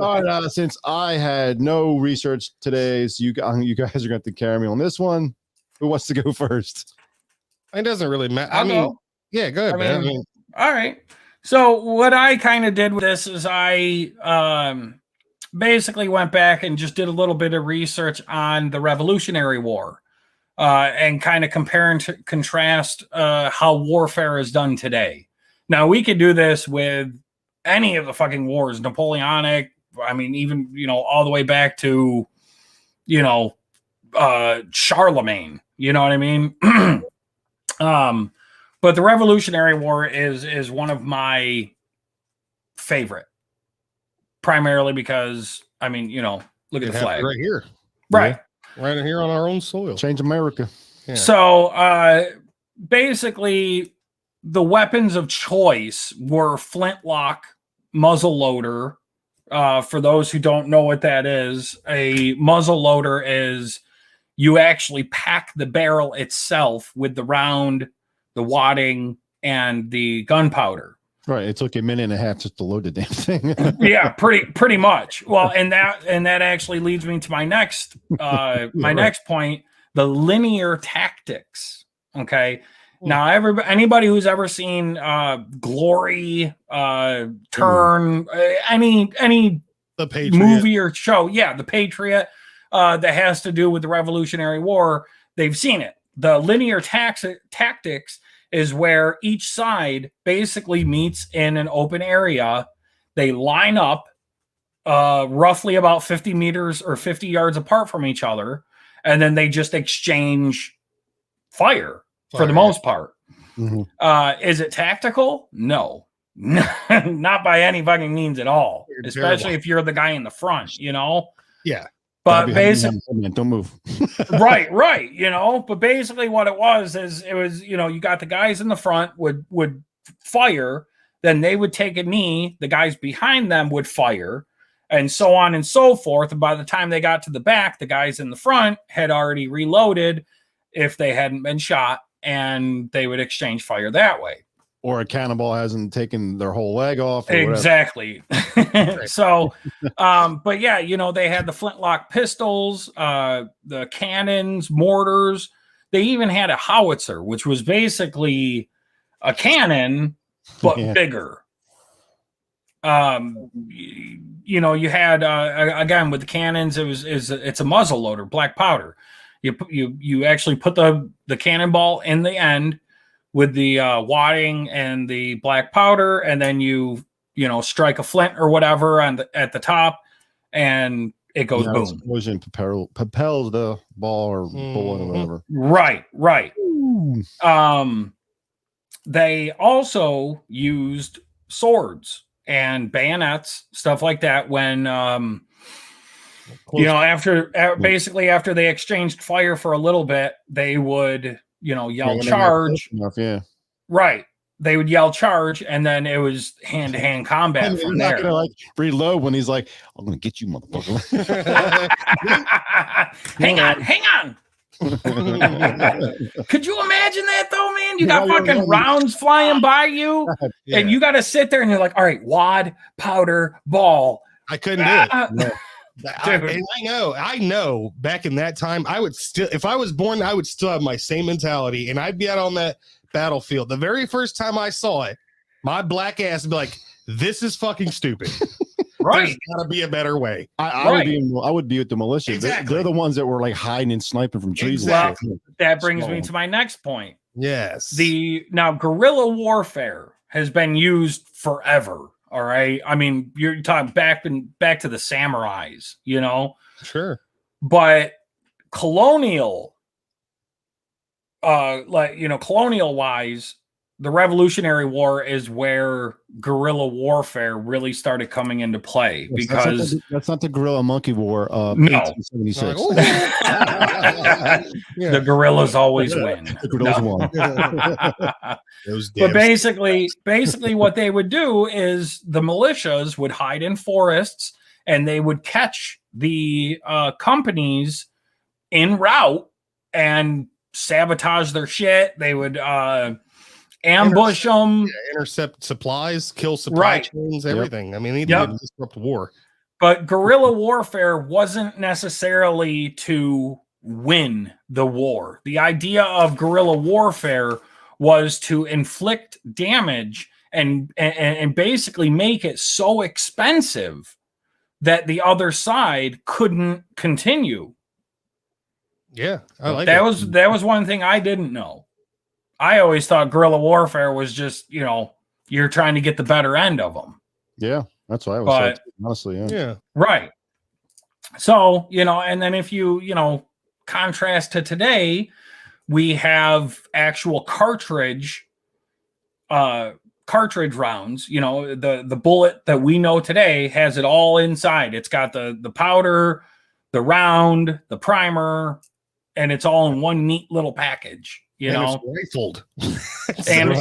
All right, since I had no research today, so you guys are going to have to carry me on this one. Who wants to go first? It doesn't really matter. I'll go. Yeah, go ahead, man. All right. So what I kind of did with this is I basically went back and just did a little bit of research on the Revolutionary War and kind of compare and contrast how warfare is done today. Now, we could do this with any of the fucking wars, Napoleonic, I mean, even, all the way back to, Charlemagne, you know what I mean? But the Revolutionary War is one of my favorite, primarily because, I mean, look at the flag. Right here. Right. Right here on our own soil. Change America. Yeah. So basically, the weapons of choice were flintlock, muzzleloader. For those who don't know what that is, a muzzleloader is you actually pack the barrel itself with the round, the wadding, and the gunpowder. Right. It took a minute and a half just to load the damn thing. Yeah, pretty much. Well, and that actually leads me to my next next point, the linear tactics. Okay. Now, anybody who's ever seen Glory, Turn, any The Patriot movie or show, The Patriot, that has to do with the Revolutionary War, they've seen it. The linear tactics is where each side basically meets in an open area. They line up roughly about 50 meters or 50 yards apart from each other, and then they just exchange fire for the most part. Mhm. Is it tactical? No. Not by any fucking means at all. Especially if you're the guy in the front, you know? Yeah. But Gotta be behind basically, me, don't move. right, you know. But basically, what it was is it was, you know, you got the guys in the front would fire, then they would take a knee, the guys behind them would fire, and so on and so forth. And by the time they got to the back, the guys in the front had already reloaded if they hadn't been shot, and they would exchange fire that way. Or a cannonball hasn't taken their whole leg off. Or Exactly. So, but yeah, you know, they had the flintlock pistols, the cannons, mortars. They even had a howitzer, which was basically a cannon, but bigger. You know, you had again with the cannons, it's a muzzle loader, black powder. You actually put the cannonball in the end with the wadding and the black powder, and then you strike a flint or whatever at the top, and it goes boom. Explosion propels the ball or bullet or whatever. Right. They also used swords and bayonets, stuff like that. When after they exchanged fire for a little bit, they would yell charge. Right. They would yell charge, and then it was hand-to-hand combat from there. Not gonna reload when he's like, "I'm gonna get you, motherfucker." Hang on. Could you imagine that though, man? You got fucking rounds flying by you, and you got to sit there and you're like, all right, wad, powder, ball. I couldn't do it. I know back in that time, I would still, if I was born, I would still have my same mentality, and I'd be out on that battlefield. The very first time I saw it, my black ass would be like, this is fucking stupid. Right. There's gotta be a better way. I would be with the militia. Exactly. They're the ones that were like hiding and sniping from trees. Exactly. Well, that brings me to my next point. Yes. Now guerrilla warfare has been used forever. All right. I mean, you're talking back to the samurais, Sure. But colonial wise, the Revolutionary War is where guerrilla warfare really started coming into play, because that's not the guerrilla monkey war. No, 1876. The guerrillas always win. The guerrillas won. But basically, what they would do is the militias would hide in forests, and they would catch the companies en route and sabotage their shit. They would ambush them, intercept supplies, kill supply chains, everything. Yep. I mean, they disrupt war. But guerrilla warfare wasn't necessarily to win the war. The idea of guerrilla warfare was to inflict damage and basically make it so expensive that the other side couldn't continue. Yeah, I like that. That was one thing I didn't know. I always thought guerrilla warfare was just, you're trying to get the better end of them. Yeah, that's what I was saying, honestly. Yeah. Right. So, and then if you, contrast to today, we have actual cartridge rounds. The bullet that we know today has it all inside. It's got the powder, the round, the primer, and it's all in one neat little package. It's rifled. And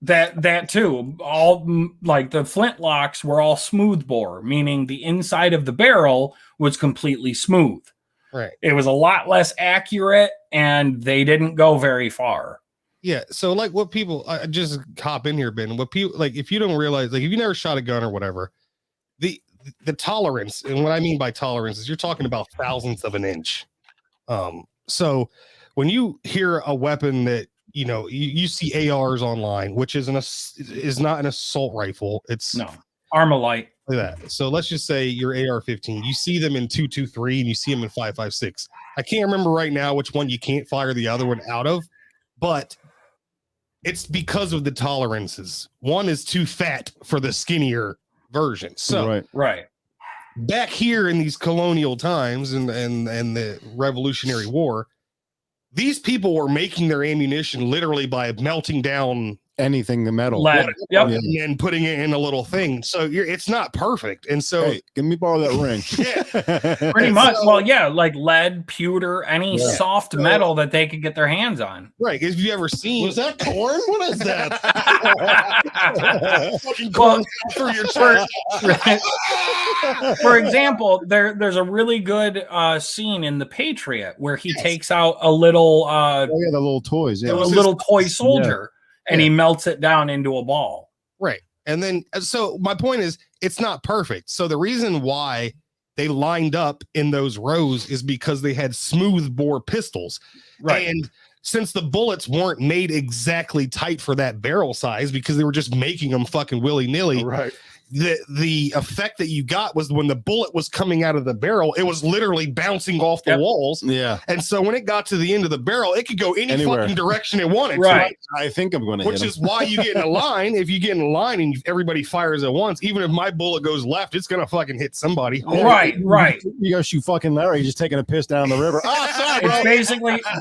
that too. All like the flintlocks were all smooth bore, meaning the inside of the barrel was completely smooth. Right. It was a lot less accurate, and they didn't go very far. Yeah. So like what people just hop in here, Ben. What people like, if you don't realize, like if you never shot a gun or whatever, the tolerance, and what I mean by tolerance is you're talking about thousandths of an inch. So when you hear a weapon that you see ARs online, which is not an assault rifle, it's Armalite. Like that. So let's just say your AR-15. You see them in 223 and you see them in 556. I can't remember right now which one you can't fire the other one out of, but it's because of the tolerances. One is too fat for the skinnier version. So right. Back here in these colonial times and the Revolutionary War, these people were making their ammunition literally by melting down Anything the metal. Lead. Yep. and then putting it in a little thing. So it's not perfect. And so Hey, give me borrow that ring. Yeah. Pretty much. Well, yeah, like lead, pewter, any Yeah. soft metal that they could get their hands on. right. If you ever seen Was that corn? What is that? fucking Well, corn through your church. For example, there's a really good scene in The Patriot where he takes out a little Oh yeah, the little toys. Yeah. a little toy soldier and he melts it down into a ball. Right. And then, so my point is, it's not perfect. So the reason why they lined up in those rows is because they had smooth bore pistols. Right. And since the bullets weren't made exactly tight for that barrel size because they were just making them fucking willy nilly, Right. the effect that you got was when the bullet was coming out of the barrel, it was literally bouncing off the walls. Yeah. And so when it got to the end of the barrel, it could go any Anywhere. fucking direction it wanted. Right. I think I'm going to hit Which him. is why you get in a line. If you get in a line and everybody fires at once, even if my bullet goes left, it's gonna fucking hit somebody. Right. You go shoot fucking Larry. He's just taking a piss down the river. Ah, sorry, bro. It's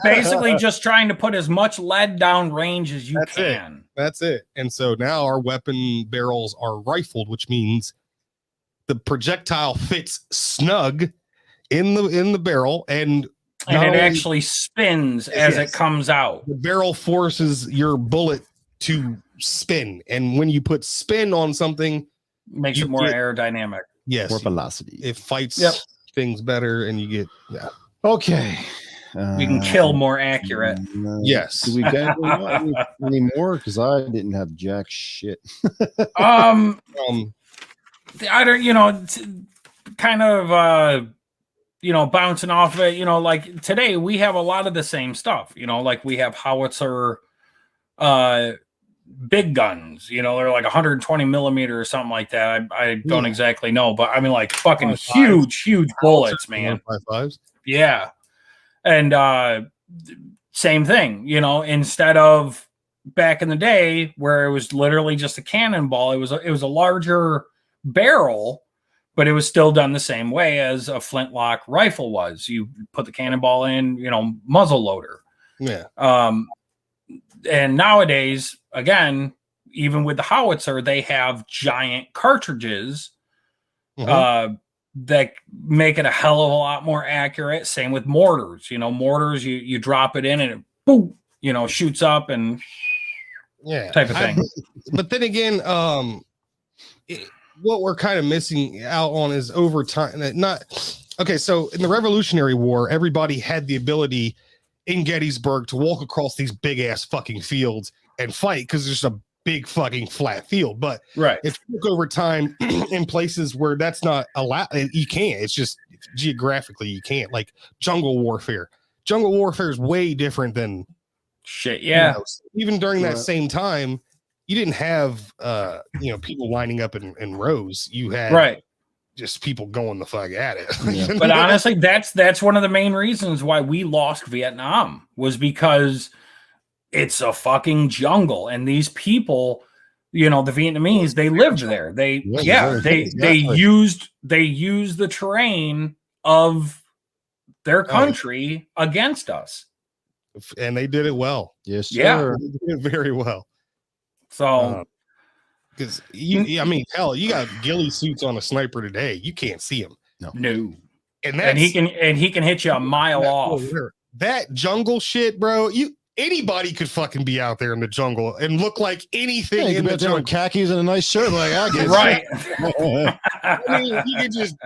basically just trying to put as much lead down range as you That's it. can. That's it. And so now our weapon barrels are rifled, which means the projectile fits snug in the barrel, and And not it only- actually spins as Yes. it comes out. the barrel forces your bullet to spin. And when you put spin on something, Makes You it more get- aerodynamic. yes, More velocity. it fights Yep. things better, and you get Okay. You can kill more accurate. Yes. Do we get any more? Because I didn't have jack shit. Um, um I don't, kind of, bouncing off of it, like today we have a lot of the same stuff, like we have howitzer, big guns, they're like 120 millimeter or something like that. I don't exactly know, but I mean, like fucking 1.5. huge bullets, man. 1.55s. Yeah. And same thing, instead of back in the day where it was literally just a cannonball, it was a larger barrel, but it was still done the same way as a flintlock rifle was. You put the cannonball in, muzzle loader. Yeah. And nowadays, again, even with the howitzer, they have giant cartridges that make it a hell of a lot more accurate. Same with mortars. Mortars, you drop it in and it boom, shoots up and type of thing. But then again, what we're kind of missing out on is over time. So in the Revolutionary War, everybody had the ability in Gettysburg to walk across these big ass fucking fields and fight because there's a big fucking flat field. But Right. if you look over time in places where that's not allowed, you can't. It's just geographically you can't. Like jungle warfare. Jungle warfare is way different than Shit. Yeah. even during that same time. You didn't have people lining up in rows. You had Right. just people going the fuck at it. Yeah. But honestly, that's one of the main reasons why we lost Vietnam was because it's a fucking jungle, and these people, the Vietnamese, they lived there. They used the terrain of their country against us. And they did it well. Yes, sir. Yeah. They did it very well. So Because hell, you got ghillie suits on a sniper today. You can't see him. no, And he can hit you a mile off. That jungle shit, bro. Anybody could fucking be out there in the jungle and look like anything Yeah, you in can the bet there with jungle. khakis and a nice shirt like I get. Right. I mean, you could just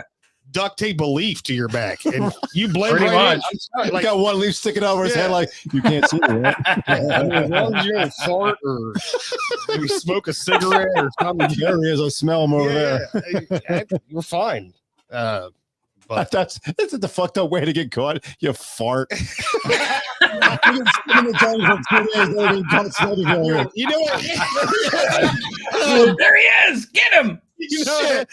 duct tape a leaf to your back and you blend Pretty right much. in. Like, got one leaf sticking over his head, like you can't see me. Right? I mean, as long as you don't fart or maybe smoke a cigarette or something, There he is. I smell him over there. you're fine. But That's the fucked up way to get caught. You fart. you know what? There he is. Get him. You know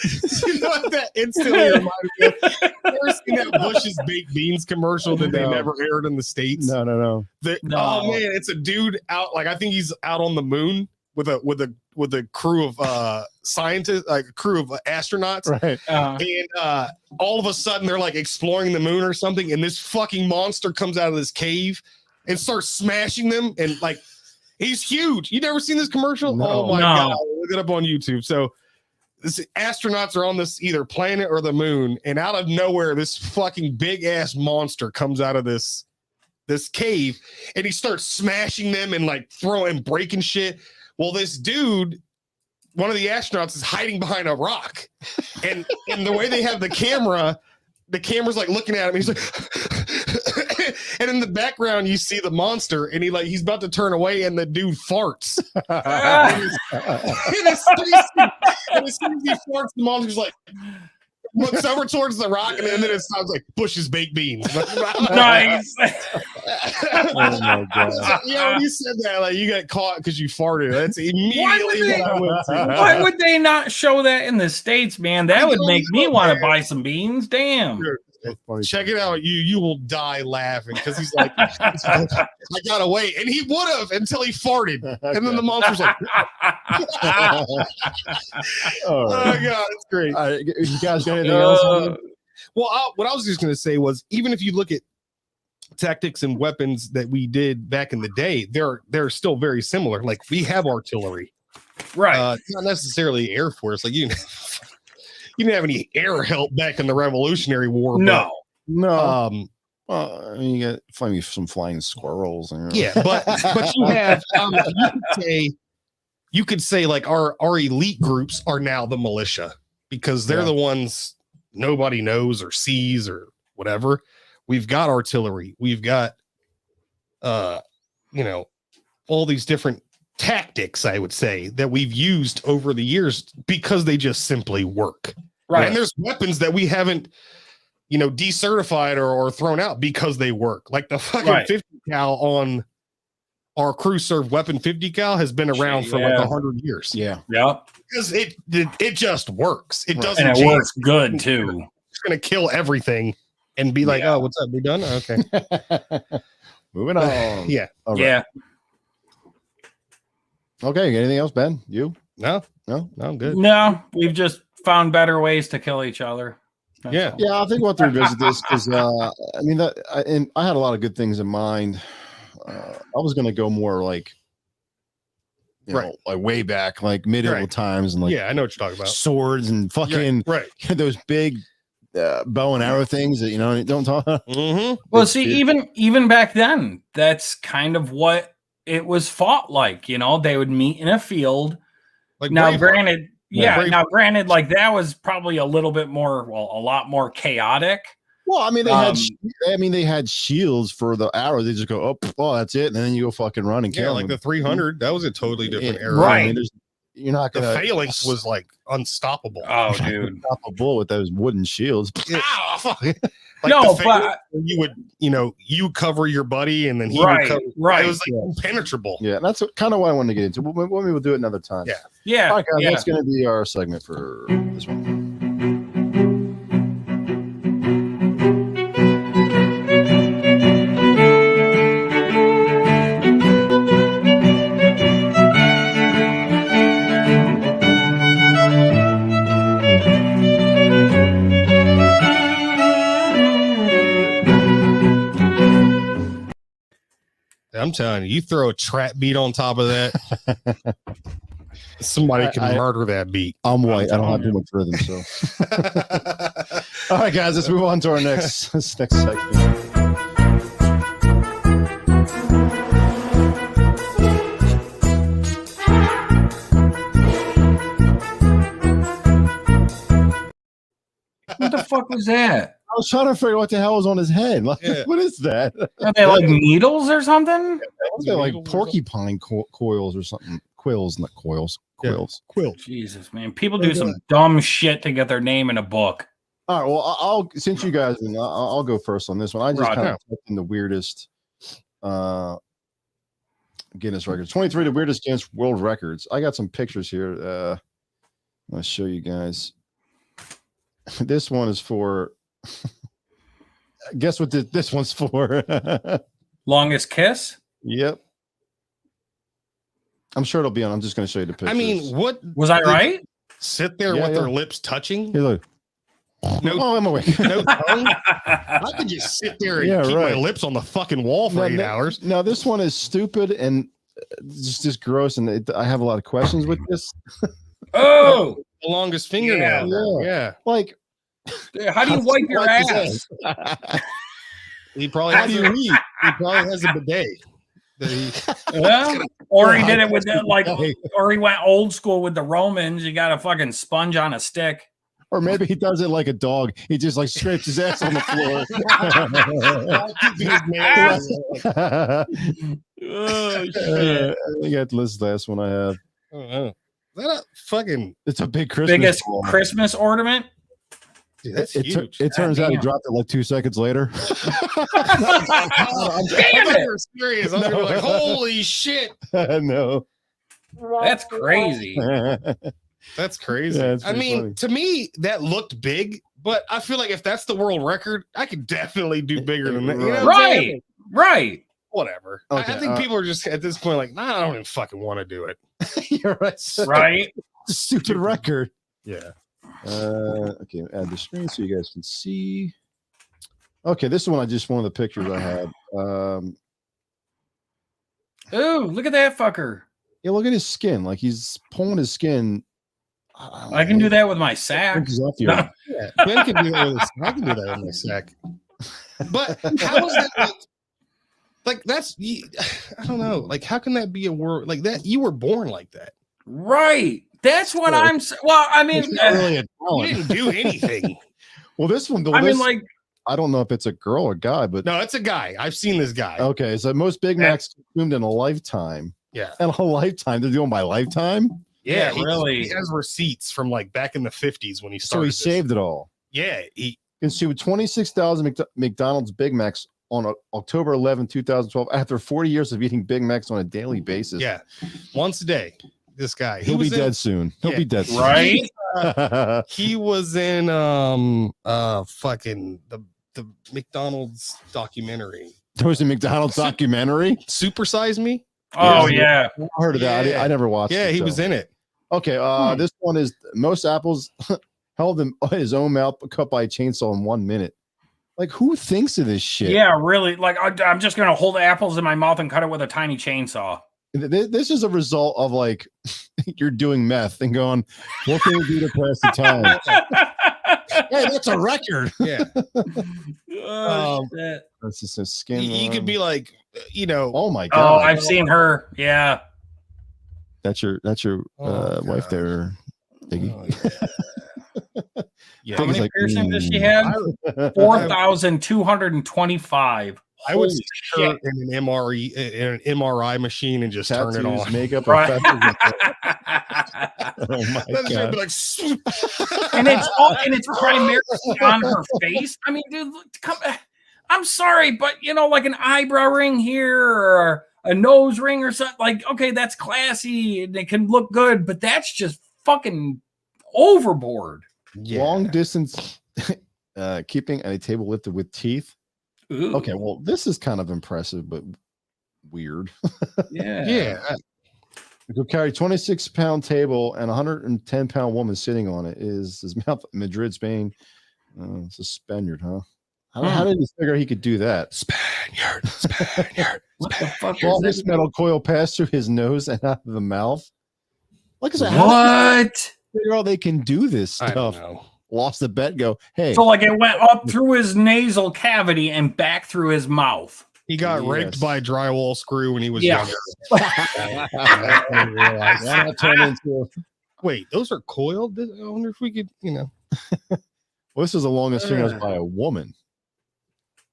what that instantly reminded me of? You ever seen that Bush's baked beans commercial that they No. never aired in the States? No. No. Oh man, it's a dude out, like I think he's out on the moon with a crew of scientists, like a crew of astronauts. Right. And all of a sudden they're like exploring the moon or something, and this fucking monster comes out of this cave and starts smashing them. And like, he's huge. You never seen this commercial? No. Oh my No. God. Look it up on YouTube. So this astronauts are on this either planet or the moon. And out of nowhere, this fucking big ass monster comes out of this cave and he starts smashing them and like throwing, breaking shit. Well, this dude, one of the astronauts, is hiding behind a rock, and the way they have the camera's like looking at him. He's like, and in the background you see the monster, and he's about to turn away, and the dude farts. And as soon as he farts, the monster's like looks over towards the rock, and then it sounds like Bush's baked beans. Nice. Oh my God. Yeah, when you said that, like you got caught because you farted. That's immediately what I went to. Why would they not show that in the States, man? That would make me want to buy some beans. Damn. Check it out. You will die laughing because he's like, I gotta wait, and he would have until he farted, and then the monster's like, All oh right. God, it's great. All right, you guys got anything else? Well, what I was just gonna say was, even if you look at tactics and weapons that we did back in the day, they're still very similar. Like we have artillery, Right. not necessarily Air Force. Like you didn't have any air help back in the Revolutionary War. No. No. I mean, you got find me some flying squirrels. Yeah, but you have you could say like our elite groups are now the militia, because they're the ones nobody knows or sees or whatever. We've got artillery. We've got all these different tactics, I would say, that we've used over the years because they just simply work. Right. And there's weapons that we haven't, decertified or thrown out because they work. Like the fucking 50 cal on our crew serve weapon 50 cal has been around for like 100 years. Yeah. Yeah. Because it just works. It doesn't And it change. works good too. It's gonna kill everything and be like, oh, what's up? We done? Okay. Moving on. Yeah. All right. Yeah. Okay. Anything else, Ben? You? No, No? I'm good. No, we've just found better ways to kill each other. That's Yeah. all. Yeah, I think we'll have to revisit this because I had a lot of good things in mind. I was going to go more like, like way back, like medieval times, and like I know what you're talking about. swords and fucking those big bow and arrow things that don't talk. Mm-hmm. Well, see, even back then, that's kind of what it was fought like. They would meet in a field. Like Now, Braveheart. granted, Braveheart. like that was probably a little bit more, a lot more chaotic. Well, I mean, they had shields for the arrow. They just go, oh, that's it, and then you go fucking run and kill like them. the 300. That was a totally different era. Right. I mean, you're not The gonna phalanx was like unstoppable. Oh, dude. stop a bull with those wooden shields. Ow, fuck. Like No, the but- phalanx, you would, you cover your buddy and then he Right, would cover. right. It was like impenetrable. Yeah, that's kind of what I wanted to get into. We'll do it another time. Yeah. Yeah. All right, guys, yeah. that's going to be our segment for this one. I'm telling you, you throw a trap beat on top of that, somebody can murder that beat. I'm white. I don't have too much rhythm, so. All right, guys, let's move on to our next segment. What the fuck was that? I was trying to figure out what the hell was on his head. Like, what is that? Are they like needles or something? What are like porcupine coils or something? Quills, not coils. Quills. Quill. Jesus, man. People do some dumb shit to get their name in a book. All right. Well, I'll since you guys, I'll go first on this one. I just Right. kind of typed in the weirdest Guinness records. 23, the weirdest Guinness World Records. I got some pictures here. I'm gonna show you guys. This one is for. Guess what this one's for? Longest kiss? Yep. I'm sure it'll be on. I'm just going to show you the pictures. I mean, what Was I right? sit there Yeah, with yeah. their lips touching? Hey, look. No, Oh, I'm awake. no tongue. I could just sit there and Yeah, keep my right. lips on the fucking wall for 8 hours. Now, this one is stupid and just gross, and I have a lot of questions with this. Oh, The longest fingernail. Yeah. Like, how do you wipe your Wipe his ass? He probably has a He probably has a bidet. Yeah. Or he did it with or he went old school with the Romans. You got a fucking sponge on a stick. Or maybe he does it like a dog. He just like scrapes his ass on the floor. Oh shit! I got this last one I have. Is that a fucking? It's a big Christmas Biggest ball. Christmas ornament. Dude, that's It huge. turns out he Damn. dropped it like 2 seconds later. I Damn thought it! you were serious. I was gonna be like, holy shit. No. That's crazy. That's crazy. Yeah, it's I pretty mean, funny. to me, that looked big, but I feel like if that's the world record, I could definitely do bigger than that. You know what I'm saying? Right. Whatever. Okay, I think people are just at this point like, nah, I don't even fucking want to do it. You're right. Right. It's a stupid record. Yeah. Okay, add the screen so you guys can see. Okay, this one one of the pictures I had. Ooh, look at that fucker. Yeah, look at his skin. Like he's pulling his skin. I can do that with my sack. Off the No. Yeah. Ben can do that with his, I can do that with my sack. But how is that like that's I don't know. Like, how can that be a word like that? You were born like that. Right. That's what I'm. Well, I mean, It's not really a You talent. didn't do anything. Well, this one, I mean, like, I don't know if it's a girl or guy, but No, it's a guy. I've seen this guy. okay. So most Big Macs consumed in a lifetime. Yeah. And a lifetime. They're doing by lifetime. yeah, he, really. He has receipts from like back in the 50s when he So started. he this. saved it all. Yeah, he Consumed 26,000 McDonald's Big Macs on October 11, 2012, after 40 years of eating Big Macs on a daily basis. yeah, once a day. This guy, He'll be was in- dead soon. He'll Yeah. be dead soon. Right. He was in fucking the McDonald's documentary. There was a McDonald's documentary. Super Size Me. Oh yeah. I heard of that. Yeah. I never watched it. Yeah, he so. was in it. Okay, this one is most apples held in his own mouth cut by a chainsaw in 1 minute. Like, who thinks of this shit? Yeah, really. Like, I'm just gonna hold apples in my mouth and cut it with a tiny chainsaw. This is a result of like you're doing meth and going, what can we do to pass the time? Hey, that's a record. Yeah, Oh, shit. That's just a skin. you could be like, you know, Oh my Oh, god. I've seen her. Yeah. That's your Oh, wife God. there, Biggie. oh, yeah. How Biggie's many like, piercings does she "Mm." have? 4,225. I would Holy stick her in an MRI machine and just turn it Tattoos, on. makeup, Right. and feathers. Oh my That's god. be like, and it's primarily on her face. I mean, dude, I'm sorry, but like an eyebrow ring here or a nose ring or something. Like, okay, that's classy and it can look good, but that's just fucking overboard. yeah. Long distance keeping at a table lifted with teeth. Ooh, Okay, well, this is kind of impressive, but weird. yeah, Yeah, You could carry 26-pound table and 110-pound woman sitting on it. Is his mouth Madrid, Spain? It's a Spaniard, huh? How did he figure he could do that? Spaniard. What the fuck is Longest this? metal coil passed through his nose and out of the mouth. Like I said, how do What? you figure out they can do this I don't stuff? know. Lost the bet. Go, hey, So like it went up through his nasal cavity and back through his mouth. He got raped Yes. by a drywall screw when he was Yeah. younger. why not turn into Wait, those are coiled? I wonder if we could, well, this is the longest fingernails by a woman.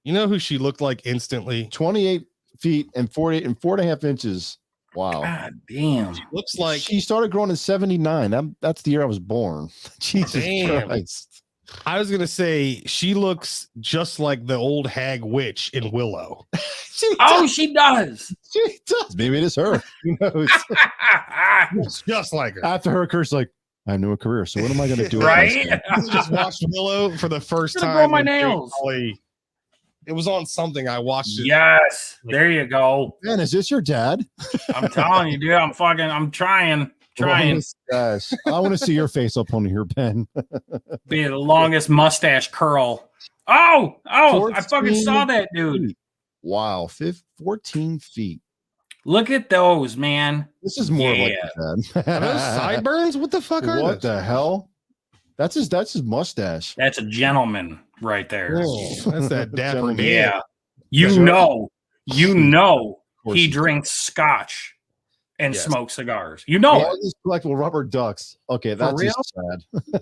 you know who she looked like instantly? 28 feet and 48 and 4.5 inches. Wow. God damn. Looks like She started growing in 79. That's the year I was born. Jesus Damn. Christ. I was gonna say she looks just like the old hag witch in Willow. Oh, she does. She does. Maybe it is her. Who knows? It's just like her. After her curse, like, I have no career. So what am I going to do? with Right? myself? I just watched Willow for the first Gonna time. grow my with Jake nails. Pauley. It was on something. I watched it. Yes. There you go. Man, is this your dad? I'm telling you, dude. I'm trying. Trying. Mustache. I want to see your face up on here, Ben. Be the longest mustache curl. Oh, I fucking 14 saw that, dude. feet. Wow, 14 feet. Look at those, man. This is more like that. Are those sideburns? What the fuck are What those? the hell? That's his mustache. That's a gentleman right there. Oh, that's that dapper Gentleman. man. Yeah. You know he drinks scotch and Yes. smokes cigars. You know All it. these collectible rubber ducks. Okay, that's real? just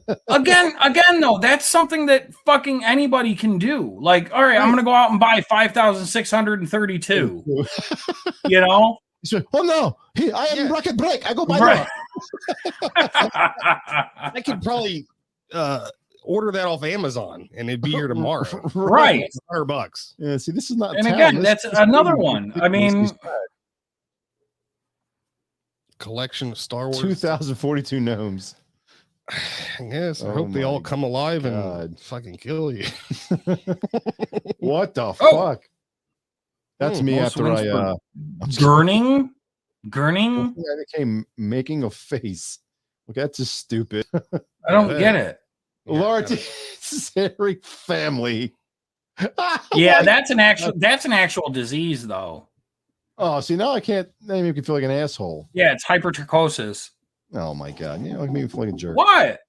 sad. Again, though, that's something that fucking anybody can do. Like, all right, I'm gonna go out and buy 5,632. You know? He's like, oh no, I am Yeah. rocket break. I go buy Right. I could probably order that off Amazon and it'd be here tomorrow. Right. It's $100. Yeah, see, this is not. And town. again, This that's is another one. I mean, Collection of Star Wars. 2,042 gnomes. Yes, I Oh hope they all my come alive and God. fucking kill you. What the Oh. fuck? That's Hmm, me most after wins I for- gurning. I became making a face. Look, that's just stupid. I don't get it. Laura, this is Harry family. Yeah, Like- that's an actual disease, though. Oh, see, now I can't. Now you make me feel like an asshole. Yeah, it's hypertrichosis. Oh my god, you know, it made me feel like a jerk. What?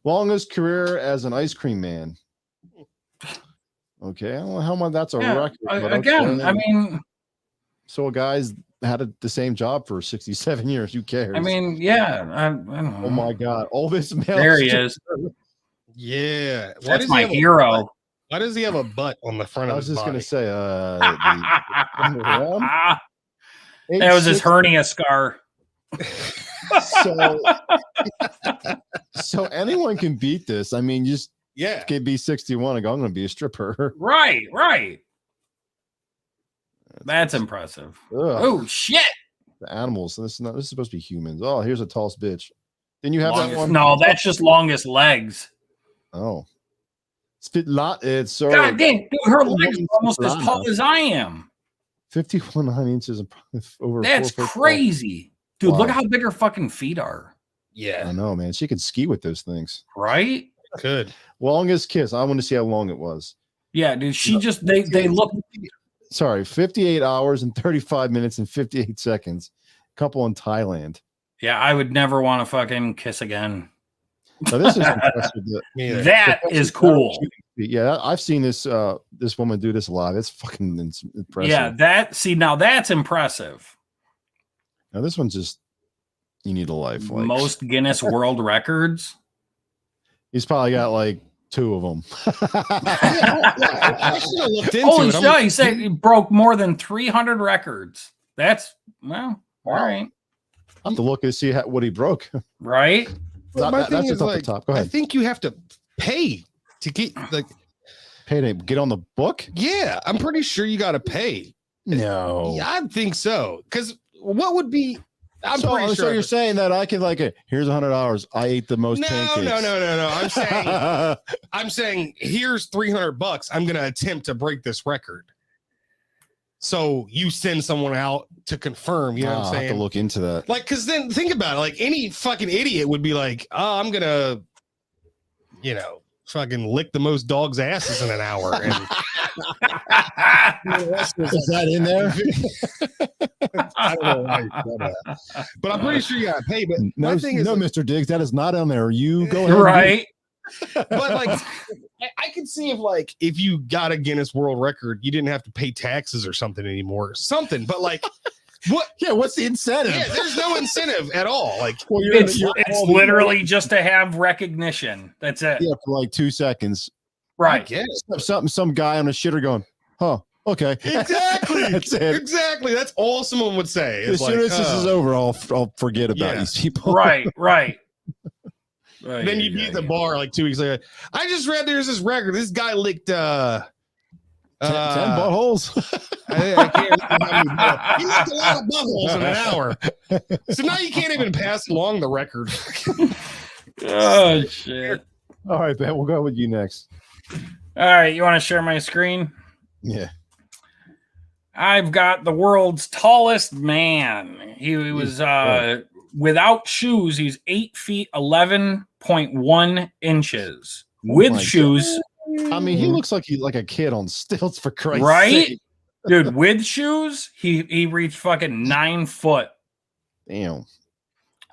Longest career as an ice cream man. Okay, I don't know how much that's a Yeah, record. but again, okay. I mean, so a guy's had the same job for 67 years. Who cares? yeah, I don't know. oh my god, all this male. There he is. Yeah. Why That's does he my have a hero. butt? Why does he have a butt on the front I of was his just body? gonna say, That was his hernia scar. So anyone can beat this. I mean, you just Yeah. can be 61 and go, I'm going to be a stripper. Right. That's impressive. Ugh, Oh shit! the animals. This is supposed to be humans. Oh, here's a tallest bitch. Didn't you have that Longest, one? no, that's just longest legs. Oh, it's so God damn, dude, her legs are woman's almost as piranha. tall as I am. 51 inches and probably over. That's 4 foot tall. crazy, dude. Look Wow. how big her fucking feet are. Yeah. I know, man. She could ski with those things. Right? Good. Longest kiss. I want to see how long it was. Yeah, dude. She just they look. Sorry, 58 hours and 35 minutes and 58 seconds. Couple in Thailand. Yeah, I would never want to fucking kiss again. So this is impressive. Yeah. That is cool. Yeah, I've seen this this woman do this live. It's fucking impressive. Yeah, now that's impressive. Now this one's just you need a life. Like Most Guinness World Records. he's probably got like 2 of them. I should have looked into Holy it. shit! He said he broke more than 300 records. That's all right, I have to look and see what he broke. right? Well, my That's thing just is off the like, top. Go I ahead. think you have to pay to get like. Payday. Get on the book? Yeah, I'm pretty sure you got to pay. No. Yeah, I think so. Because what would be? I'm so, pretty so sure. you're saying that I can like here's $100. I ate the most No. pancakes. I'm saying here's $300. I'm gonna attempt to break this record. So you send someone out to confirm. You know what I'll I'm have to saying? look into that. Like, because then think about it. Like any fucking idiot would be like, "Oh, I'm gonna, fucking lick the most dogs' asses in an hour." And Is that in there? I don't know why you said that. But I'm pretty sure you gotta pay. But No, my thing is, no, Mr. Diggs, that is not on there. You go ahead. Right? but like, I could see if you got a Guinness World Record, you didn't have to pay taxes or something anymore. But like, what? Yeah, what's the incentive? Yeah, there's no incentive at all. Like, Well, It's all the- literally just to have recognition. That's it. yeah, for like 2 seconds. I Right. get it. Some guy on a shitter going, huh? Okay, Exactly. That's it. Exactly. That's all someone would say. As soon as this is over, I'll forget about Yeah. these people. Right. Then you'd be at the bar like 2 weeks later. I just read there's this record. This guy licked 10 buttholes. I can't remember how many buttholes. He licked a lot of buttholes in an hour. So now you can't even pass along the record. Oh shit! All right, Ben, we'll go with you next. All right, you want to share my screen? Yeah. I've got the world's tallest man. He was Without shoes, he's 8 feet 11.1 inches. With my shoes, I mean, he looks like he's like a kid on stilts, for Christ's right? sake. Dude, with shoes, he reached fucking 9 foot. Damn.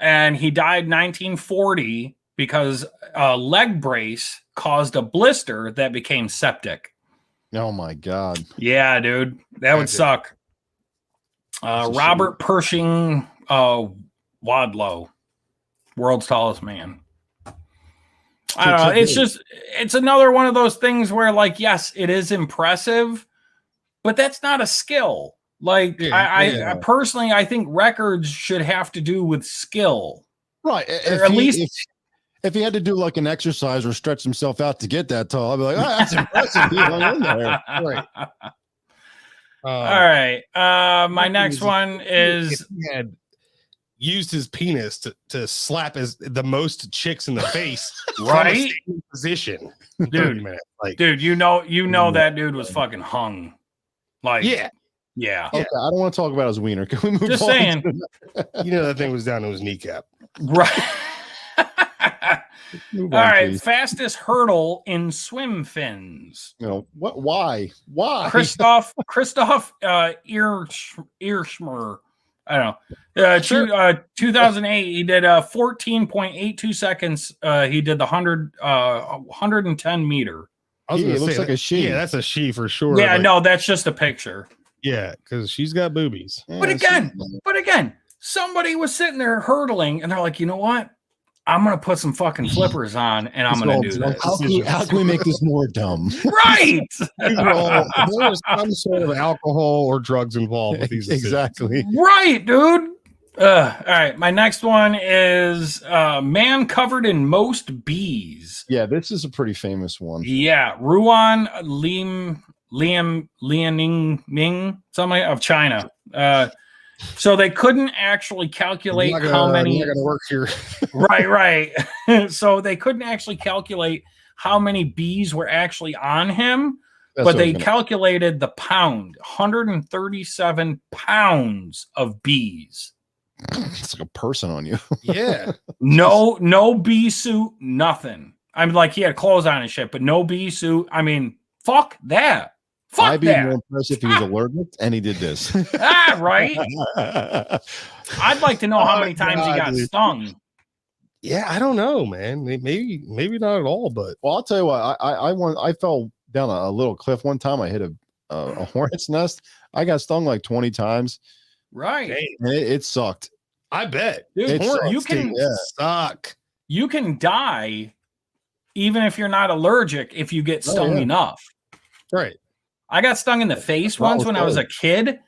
And he died 1940 because a leg brace caused a blister that became septic. Oh my God. Yeah, dude. That would suck. Robert Pershing Wadlow, world's tallest man. I don't know. It's another one of those things where, like, yes, it is impressive, but that's not a skill. Like, I personally, I think records should have to do with skill. Right. If he had to do like an exercise or stretch himself out to get that tall, I'd be like, oh, that's impressive. He hung in there. Right. All right. My next one is he had used his penis to slap the most chicks in the face, right? From a position, dude. Like, dude, you know that dude was fucking hung. Like, yeah. Okay, I don't want to talk about his wiener. Can we move Just on? saying. That thing was down to his kneecap. Right. All right, fastest hurdle in swim fins. What? Why? Christoph Irschmer. I don't know. 2008, he did 14.82 seconds. He did the 110 meter. It looks like a she. Yeah, that's a she for sure. Yeah, no, that's just a picture. Yeah, because she's got boobies. But again, somebody was sitting there hurtling, and they're like, you know what? I'm gonna put some fucking flippers on, and I'm gonna do this. How can we make this more dumb? Right. There's some sort of alcohol or drugs involved with these decisions. Exactly. Right, dude. All right, my next one is man covered in most bees. Yeah, this is a pretty famous one. Yeah, Ruan Lianing, something of China. So they couldn't actually calculate how many. You're gonna work here. Right. So they couldn't actually calculate how many bees were actually on him, but they calculated the pound, 137 pounds of bees. It's like a person on you. Yeah. No bee suit, nothing. I mean, like, he had clothes on and shit, but no bee suit. I mean, fuck that. I'd be more impressed if he was allergic and he did this. Right. I'd like to know how many times he got stung. Yeah, I don't know, man. Maybe not at all, but well, I'll tell you what. I fell down a little cliff one time. I hit a hornet's nest. I got stung like 20 times. Right. And it sucked. I bet. Dude, you can suck. You can die even if you're not allergic if you get stung enough. Right. I got stung in the face once when I was a kid.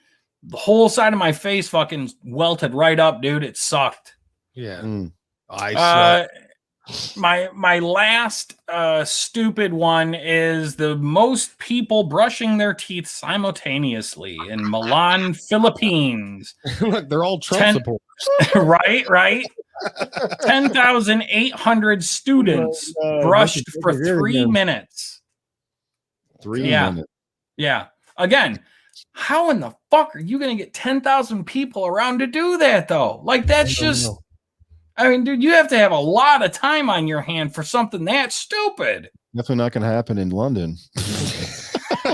The whole side of my face fucking welted right up, dude. It sucked. Yeah. My last stupid one is the most people brushing their teeth simultaneously in Milan, Philippines. Look, they're all Trump supporters. Right. 10,800 students brushed for 3 minutes. 3 minutes. Yeah. Again, how in the fuck are you going to get 10,000 people around to do that, though? Like, that's just... I mean, dude, you have to have a lot of time on your hand for something that stupid. Definitely not going to happen in London. Sorry,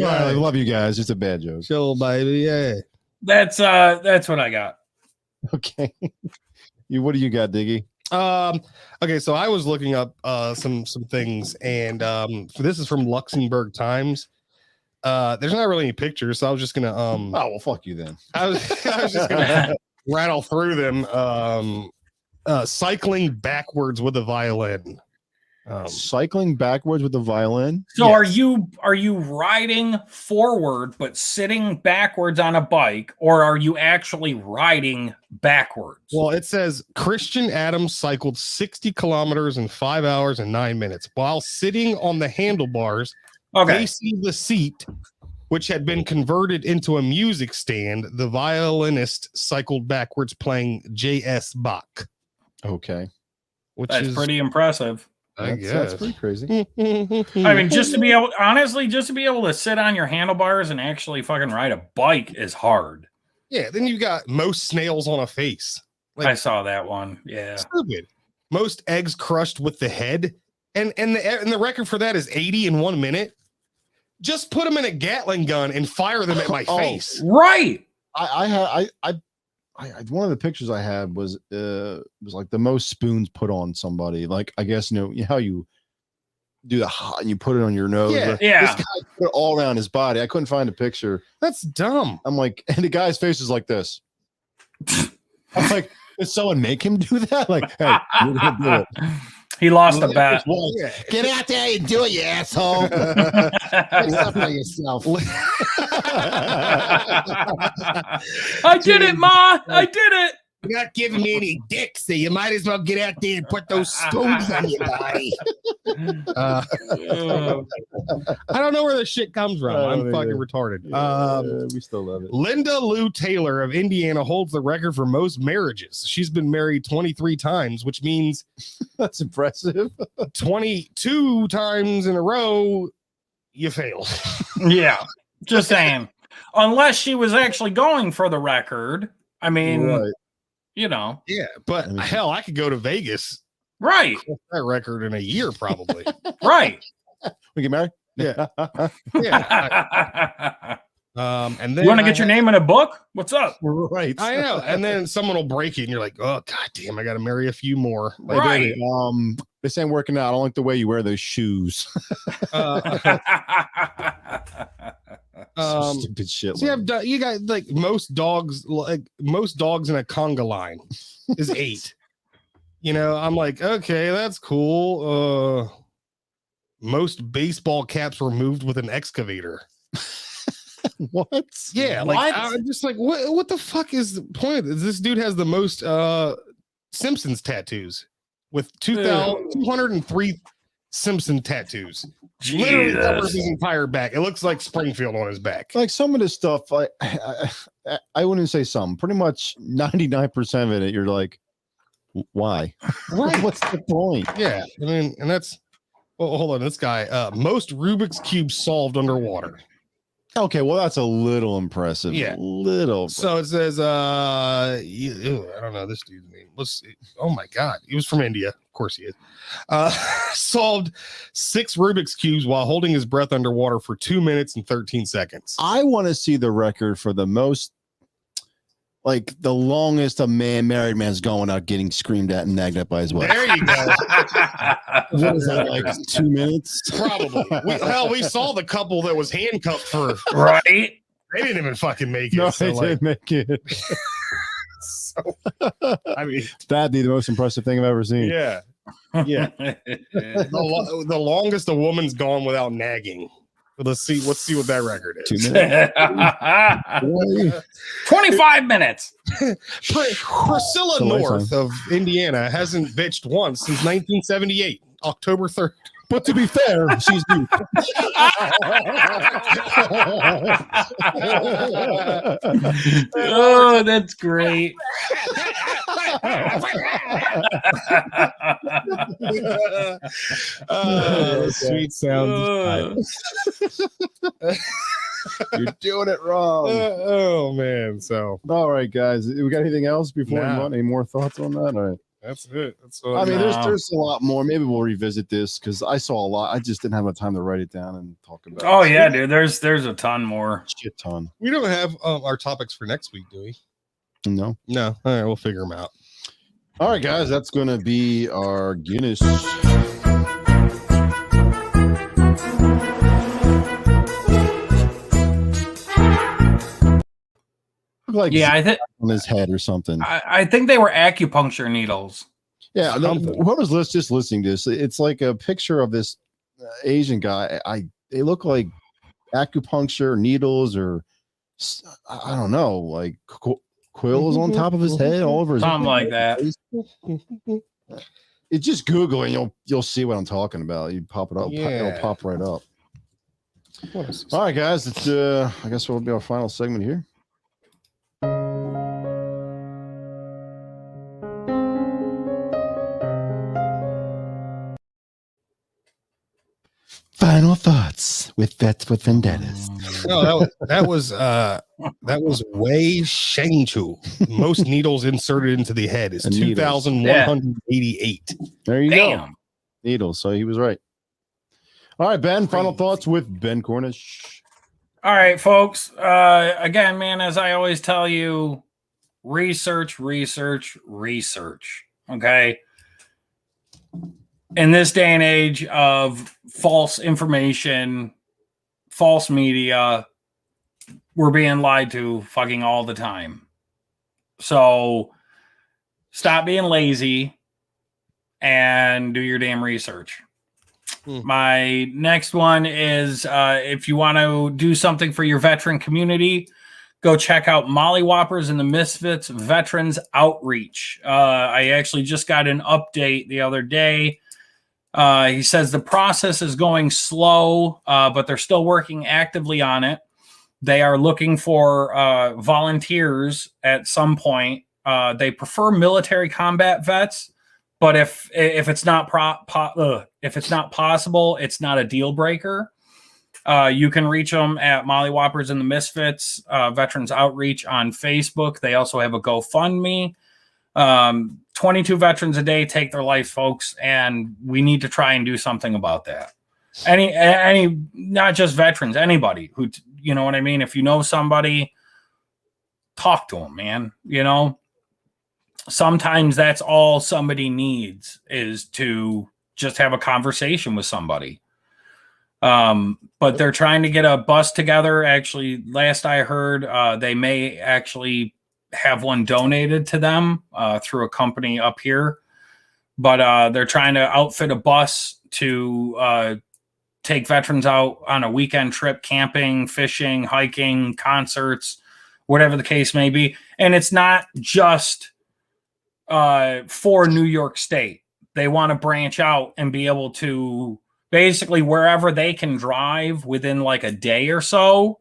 I love you guys. It's a bad joke. Chill, baby. Yeah. That's what I got. Okay. What do you got, Diggy? Okay, so I was looking up some things, and this is from Luxembourg Times. There's not really any pictures, so I was just gonna oh well, fuck you then. I was just gonna rattle through them. Cycling backwards with a violin. Cycling backwards with a violin. So yes. Are you riding forward but sitting backwards on a bike, or are you actually riding backwards? Well, it says Christian Adams cycled 60 kilometers in 5 hours and 9 minutes while sitting on the handlebars. Facing the seat, which had been converted into a music stand. The violinist cycled backwards playing J.S. Bach. Okay. That's pretty impressive. I guess that's pretty crazy. I mean, just to be able to sit on your handlebars and actually fucking ride a bike is hard. Yeah, then you got most snails on a face. Like, I saw that one. Yeah. stupid. Most eggs crushed with the head, and the record for that is 80 in 1 minute. Just put them in a Gatling gun and fire them at my face. Right. I one of the pictures I had was like the most spoons put on somebody. Like, I guess, you know how you do the hot and you put it on your nose. Yeah, But yeah. This guy put it all around his body. I couldn't find a picture. That's dumb. I'm like, and the guy's face is like this. I'm like, did someone make him do that? Like, hey, you're gonna do it. He lost a bet. Get out there and do it, you asshole. Fix up by yourself. I did it, Ma. I did it. You're not giving me any dick, so you might as well get out there and put those spoons on your body. I don't know where this shit comes from. I'm fucking retarded. We still love it. Linda Lou Taylor of Indiana holds the record for most marriages. She's been married 23 times, which means That's impressive. 22 times in a row, you failed. Yeah. Just saying. Unless she was actually going for the record. I mean, Right. you know. Yeah, but hell, I could go to Vegas. Right. That record in a year, probably. Right. We get married? Yeah. And then You want to get your name in a book? What's up? Right. I know. And then someone will break it, and you're like, oh, god damn, I got to marry a few more. Hey, Right. baby, this ain't working out. I don't like the way you wear those shoes. Some stupid shit. See, you got like most dogs in a conga line is 8. You know, I'm like, okay, that's cool. Most baseball caps removed with an excavator. What? Yeah, like I'm just like, what the fuck is the point of this? This dude has the most Simpsons tattoos with 203 Simpson tattoos. Literally covers his entire back. It looks like Springfield on his back. Like some of this stuff, I wouldn't say some. Pretty much 99% of it, you're like, why? Right. What's the point? Yeah, I mean, and that's. Well, hold on. This guy, most Rubik's cubes solved underwater. Okay, well, that's a little impressive. Yeah. Little. So it says, I don't know this dude's name. Let's see. Oh my God. He was from India. Of course he is. Solved 6 Rubik's cubes while holding his breath underwater for 2 minutes and 13 seconds. I want to see the record for the most, like the longest a married man's going out getting screamed at and nagged at by his wife. There you go. What is that, like 2 minutes? Probably. We saw the couple that was handcuffed for. Right. They didn't even fucking make it. No, so, they like, didn't make it. so, I mean, That'd be the most impressive thing I've ever seen. yeah. Yeah. The longest a woman's gone without nagging. Let's see what that record is. 2 minutes. 25 minutes. Priscilla North of Indiana hasn't bitched once since 1978, October 3rd. But to be fair, she's new. Oh, that's great. Sweet sounds. You're doing it wrong. Oh man. So All right, guys. We got anything else before we Nah. move on? Any more thoughts on that? All right. that's it. I mean, No. there's a lot more. Maybe we'll revisit this because I saw a lot. I just didn't have enough time to write it down and talk about Oh it. yeah, dude. There's a ton more. Shit ton. we don't have our topics for next week, do we? No. No. All right, we'll figure them out. All right, guys. That's going to be our Guinness. Like Yeah, I think on his head or something. I think they were acupuncture needles. Yeah, Something. what was just listening to this? It's like a picture of this Asian guy. They look like acupuncture needles or I don't know, like quills on top of his head, all over his Something like that. It's just Google and you'll see what I'm talking about. You pop it up, Yeah. it'll pop right up. What is this? All right, guys. It's I guess will be our final segment here. Final thoughts. with Vets with Vendettas. No, that was Wei Shengchu. Most needles inserted into the head is Needles. 2,188. There you go. Damn. Needles. So he was right. All right, Ben. Final thoughts with Ben Cornish. All right, folks. Again, man, as I always tell you, research. Okay. In this day and age of false information, false media, we're being lied to fucking all the time. So stop being lazy and do your damn research. My next one is if you want to do something for your veteran community, go check out Molly Whoppers and the Misfits Veterans Outreach. I actually just got an update the other day. He says the process is going slow, but they're still working actively on it. They are looking for volunteers at some point. They prefer military combat vets. But if it's not if it's not possible, it's not a deal breaker. You can reach them at Molly Whoppers and the Misfits Veterans Outreach on Facebook. They also have a GoFundMe. 22 veterans a day take their life, folks, and we need to try and do something about that. Any, not just veterans, anybody who, you know what I mean. If you know somebody, talk to them, man. You know. Sometimes that's all somebody needs is to just have a conversation with somebody. But they're trying to get a bus together. Actually, last I heard, they may actually have one donated to them through a company up here. But they're trying to outfit a bus to take veterans out on a weekend trip, camping, fishing, hiking, concerts, whatever the case may be. And it's not just for New York State. They want to branch out and be able to basically wherever they can drive within like a day or so.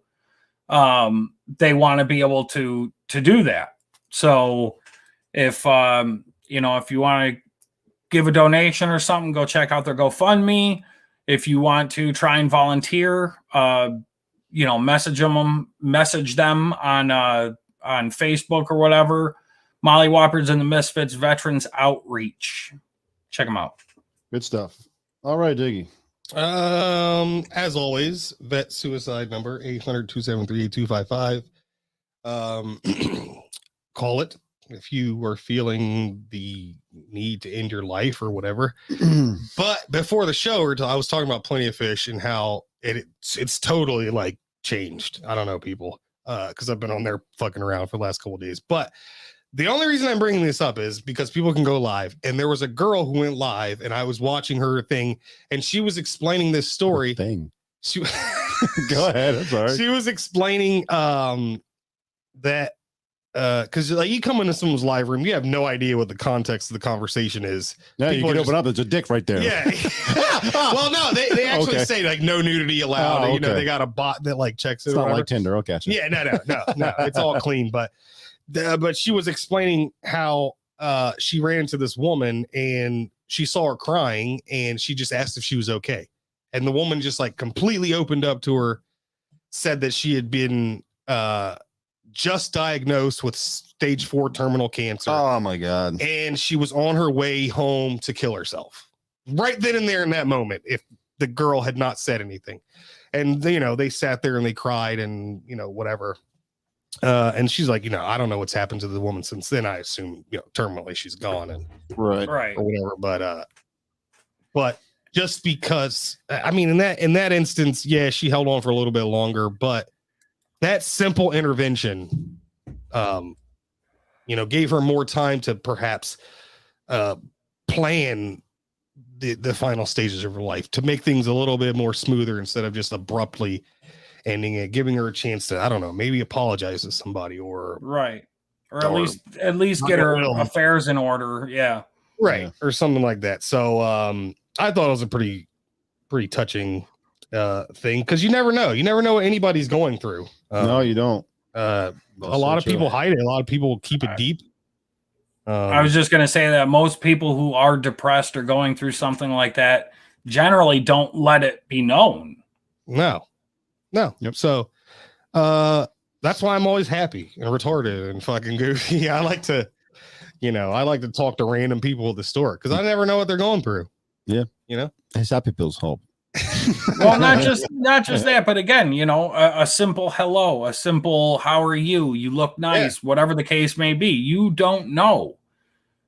They want to be able to do that. So if if you want to give a donation or something, go check out their GoFundMe. If you want to try and volunteer, message them on Facebook or whatever. Molly Whoppers and the Misfits Veterans Outreach. Check them out. Good stuff. All right, Diggy. As always, vet suicide number 800-273-8255. Call it if you were feeling the need to end your life or whatever. But before the show, I was talking about Plenty of Fish and how it's totally like changed. I don't know, people, because I've been on there fucking around for the last couple of days. But the only reason I'm bringing this up is because people can go live. And there was a girl who went live, and I was watching her thing, and she was explaining this story. She go ahead. I'm sorry. She was explaining that because like you come into someone's live room, you have no idea what the context of the conversation is. Yeah, you can open up. There's a dick right there. Yeah. Well, no, they actually say like no nudity allowed. Oh, You know, okay. they got a bot that like checks it. It's or not whatever. like Tinder. Okay. Yeah, no. It's all clean. But she was explaining how she ran into this woman and she saw her crying and she just asked if she was okay. And the woman just like completely opened up to her, said that she had been just diagnosed with stage 4 terminal cancer. Oh my God. And she was on her way home to kill herself right then and there in that moment. If the girl had not said anything, and they sat there and they cried and whatever. And she's like, I don't know what's happened to the woman since then. I assume, terminally she's gone and Right. or whatever. But just because, I mean, in that instance, yeah, she held on for a little bit longer, but that simple intervention, gave her more time to perhaps plan the final stages of her life to make things a little bit more smoother instead of just abruptly ending it, giving her a chance to, I don't know, maybe apologize to somebody or right. Or at least get her affairs in order. Yeah. Right. Yeah. Or something like that. So I thought it was a pretty touching thing, because you never know what anybody's going through. No, you don't. A lot of people hide it. A lot of people keep it deep. I was just going to say that most people who are depressed or going through something like that generally don't let it be known. No. Yep. So that's why I'm always happy and retarded and fucking goofy. I like to talk to random people at the store because I never know what they're going through. Yeah. His happy pills help. Well, not just that, but again, a simple hello, a simple how are you? You look nice, whatever the case may be. You don't know,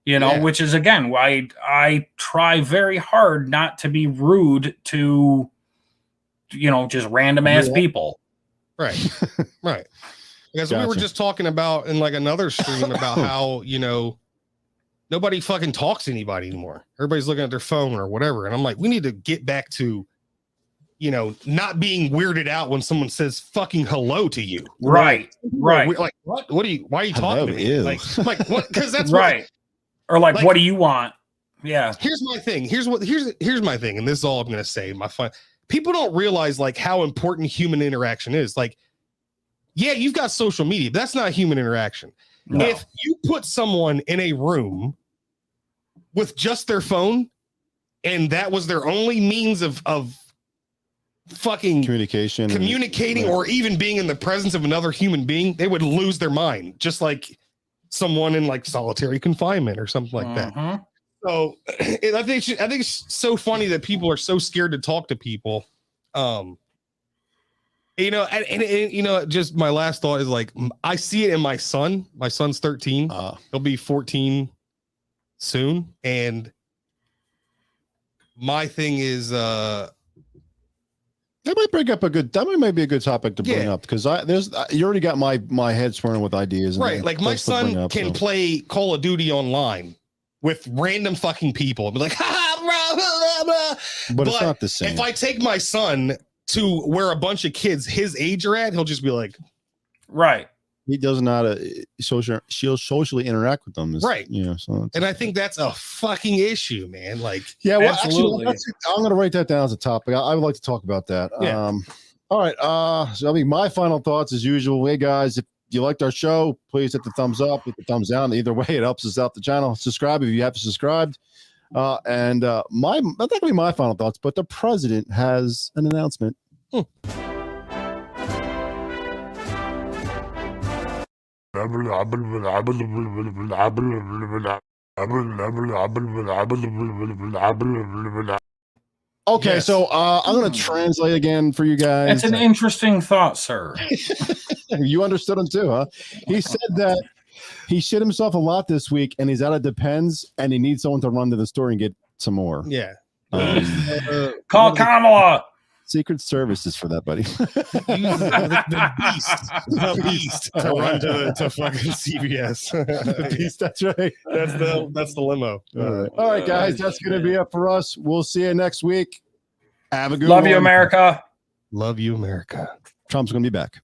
which is again why I try very hard not to be rude to, just random ass people. Right. Right. Because we were just talking about in like another stream about how, nobody fucking talks to anybody anymore. Everybody's looking at their phone or whatever. And I'm like, we need to get back to, not being weirded out when someone says fucking hello to you. Right. Right. Like, why are you talking to me? Like what? Because that's right. Or like, what do you want? Yeah. Here's my thing. Here's my thing. And this is all I'm going to say. People don't realize like how important human interaction is. Like, yeah, you've got social media, but that's not human interaction. No. If you put someone in a room with just their phone and that was their only means of fucking communicating or even being in the presence of another human being, they would lose their mind, just like someone in like solitary confinement or something like that. So I think it's so funny that people are so scared to talk to people. And just my last thought is like, I see it in my son. My son's 13. He'll be 14 soon. And my thing is, that might bring up that might be a good topic to bring up because you already got my head swirling with ideas. Right. Like my son can play Call of Duty online with random fucking people and be like, ha, blah, blah, blah. But it's not the same. If I take my son to where a bunch of kids his age are at, he'll just be like, right. He does not socially interact with them. Right. So and I think that's a fucking issue, man. Like, yeah, well, absolutely. Actually, I'm going to write that down as a topic. I would like to talk about that. Yeah. All right. So my final thoughts as usual. Hey guys, if you liked our show, please hit the thumbs up, hit the thumbs down. Either way, it helps us out the channel. Subscribe if you haven't subscribed. And that's not going to be my final thoughts, but the president has an announcement. Okay, so I'm going to translate again for you guys. That's an interesting thought, sir. You understood him too, huh? He said that he shit himself a lot this week, and he's out of Depends, and he needs someone to run to the store and get some more. Yeah. Call Kamala. Secret Services for that, buddy. the beast to run to fucking CVS. The beast, that's right. That's the limo. All right, guys, that's gonna be it for us. We'll see you next week. Have a good one. Love you, America. Love you, America. Trump's gonna be back.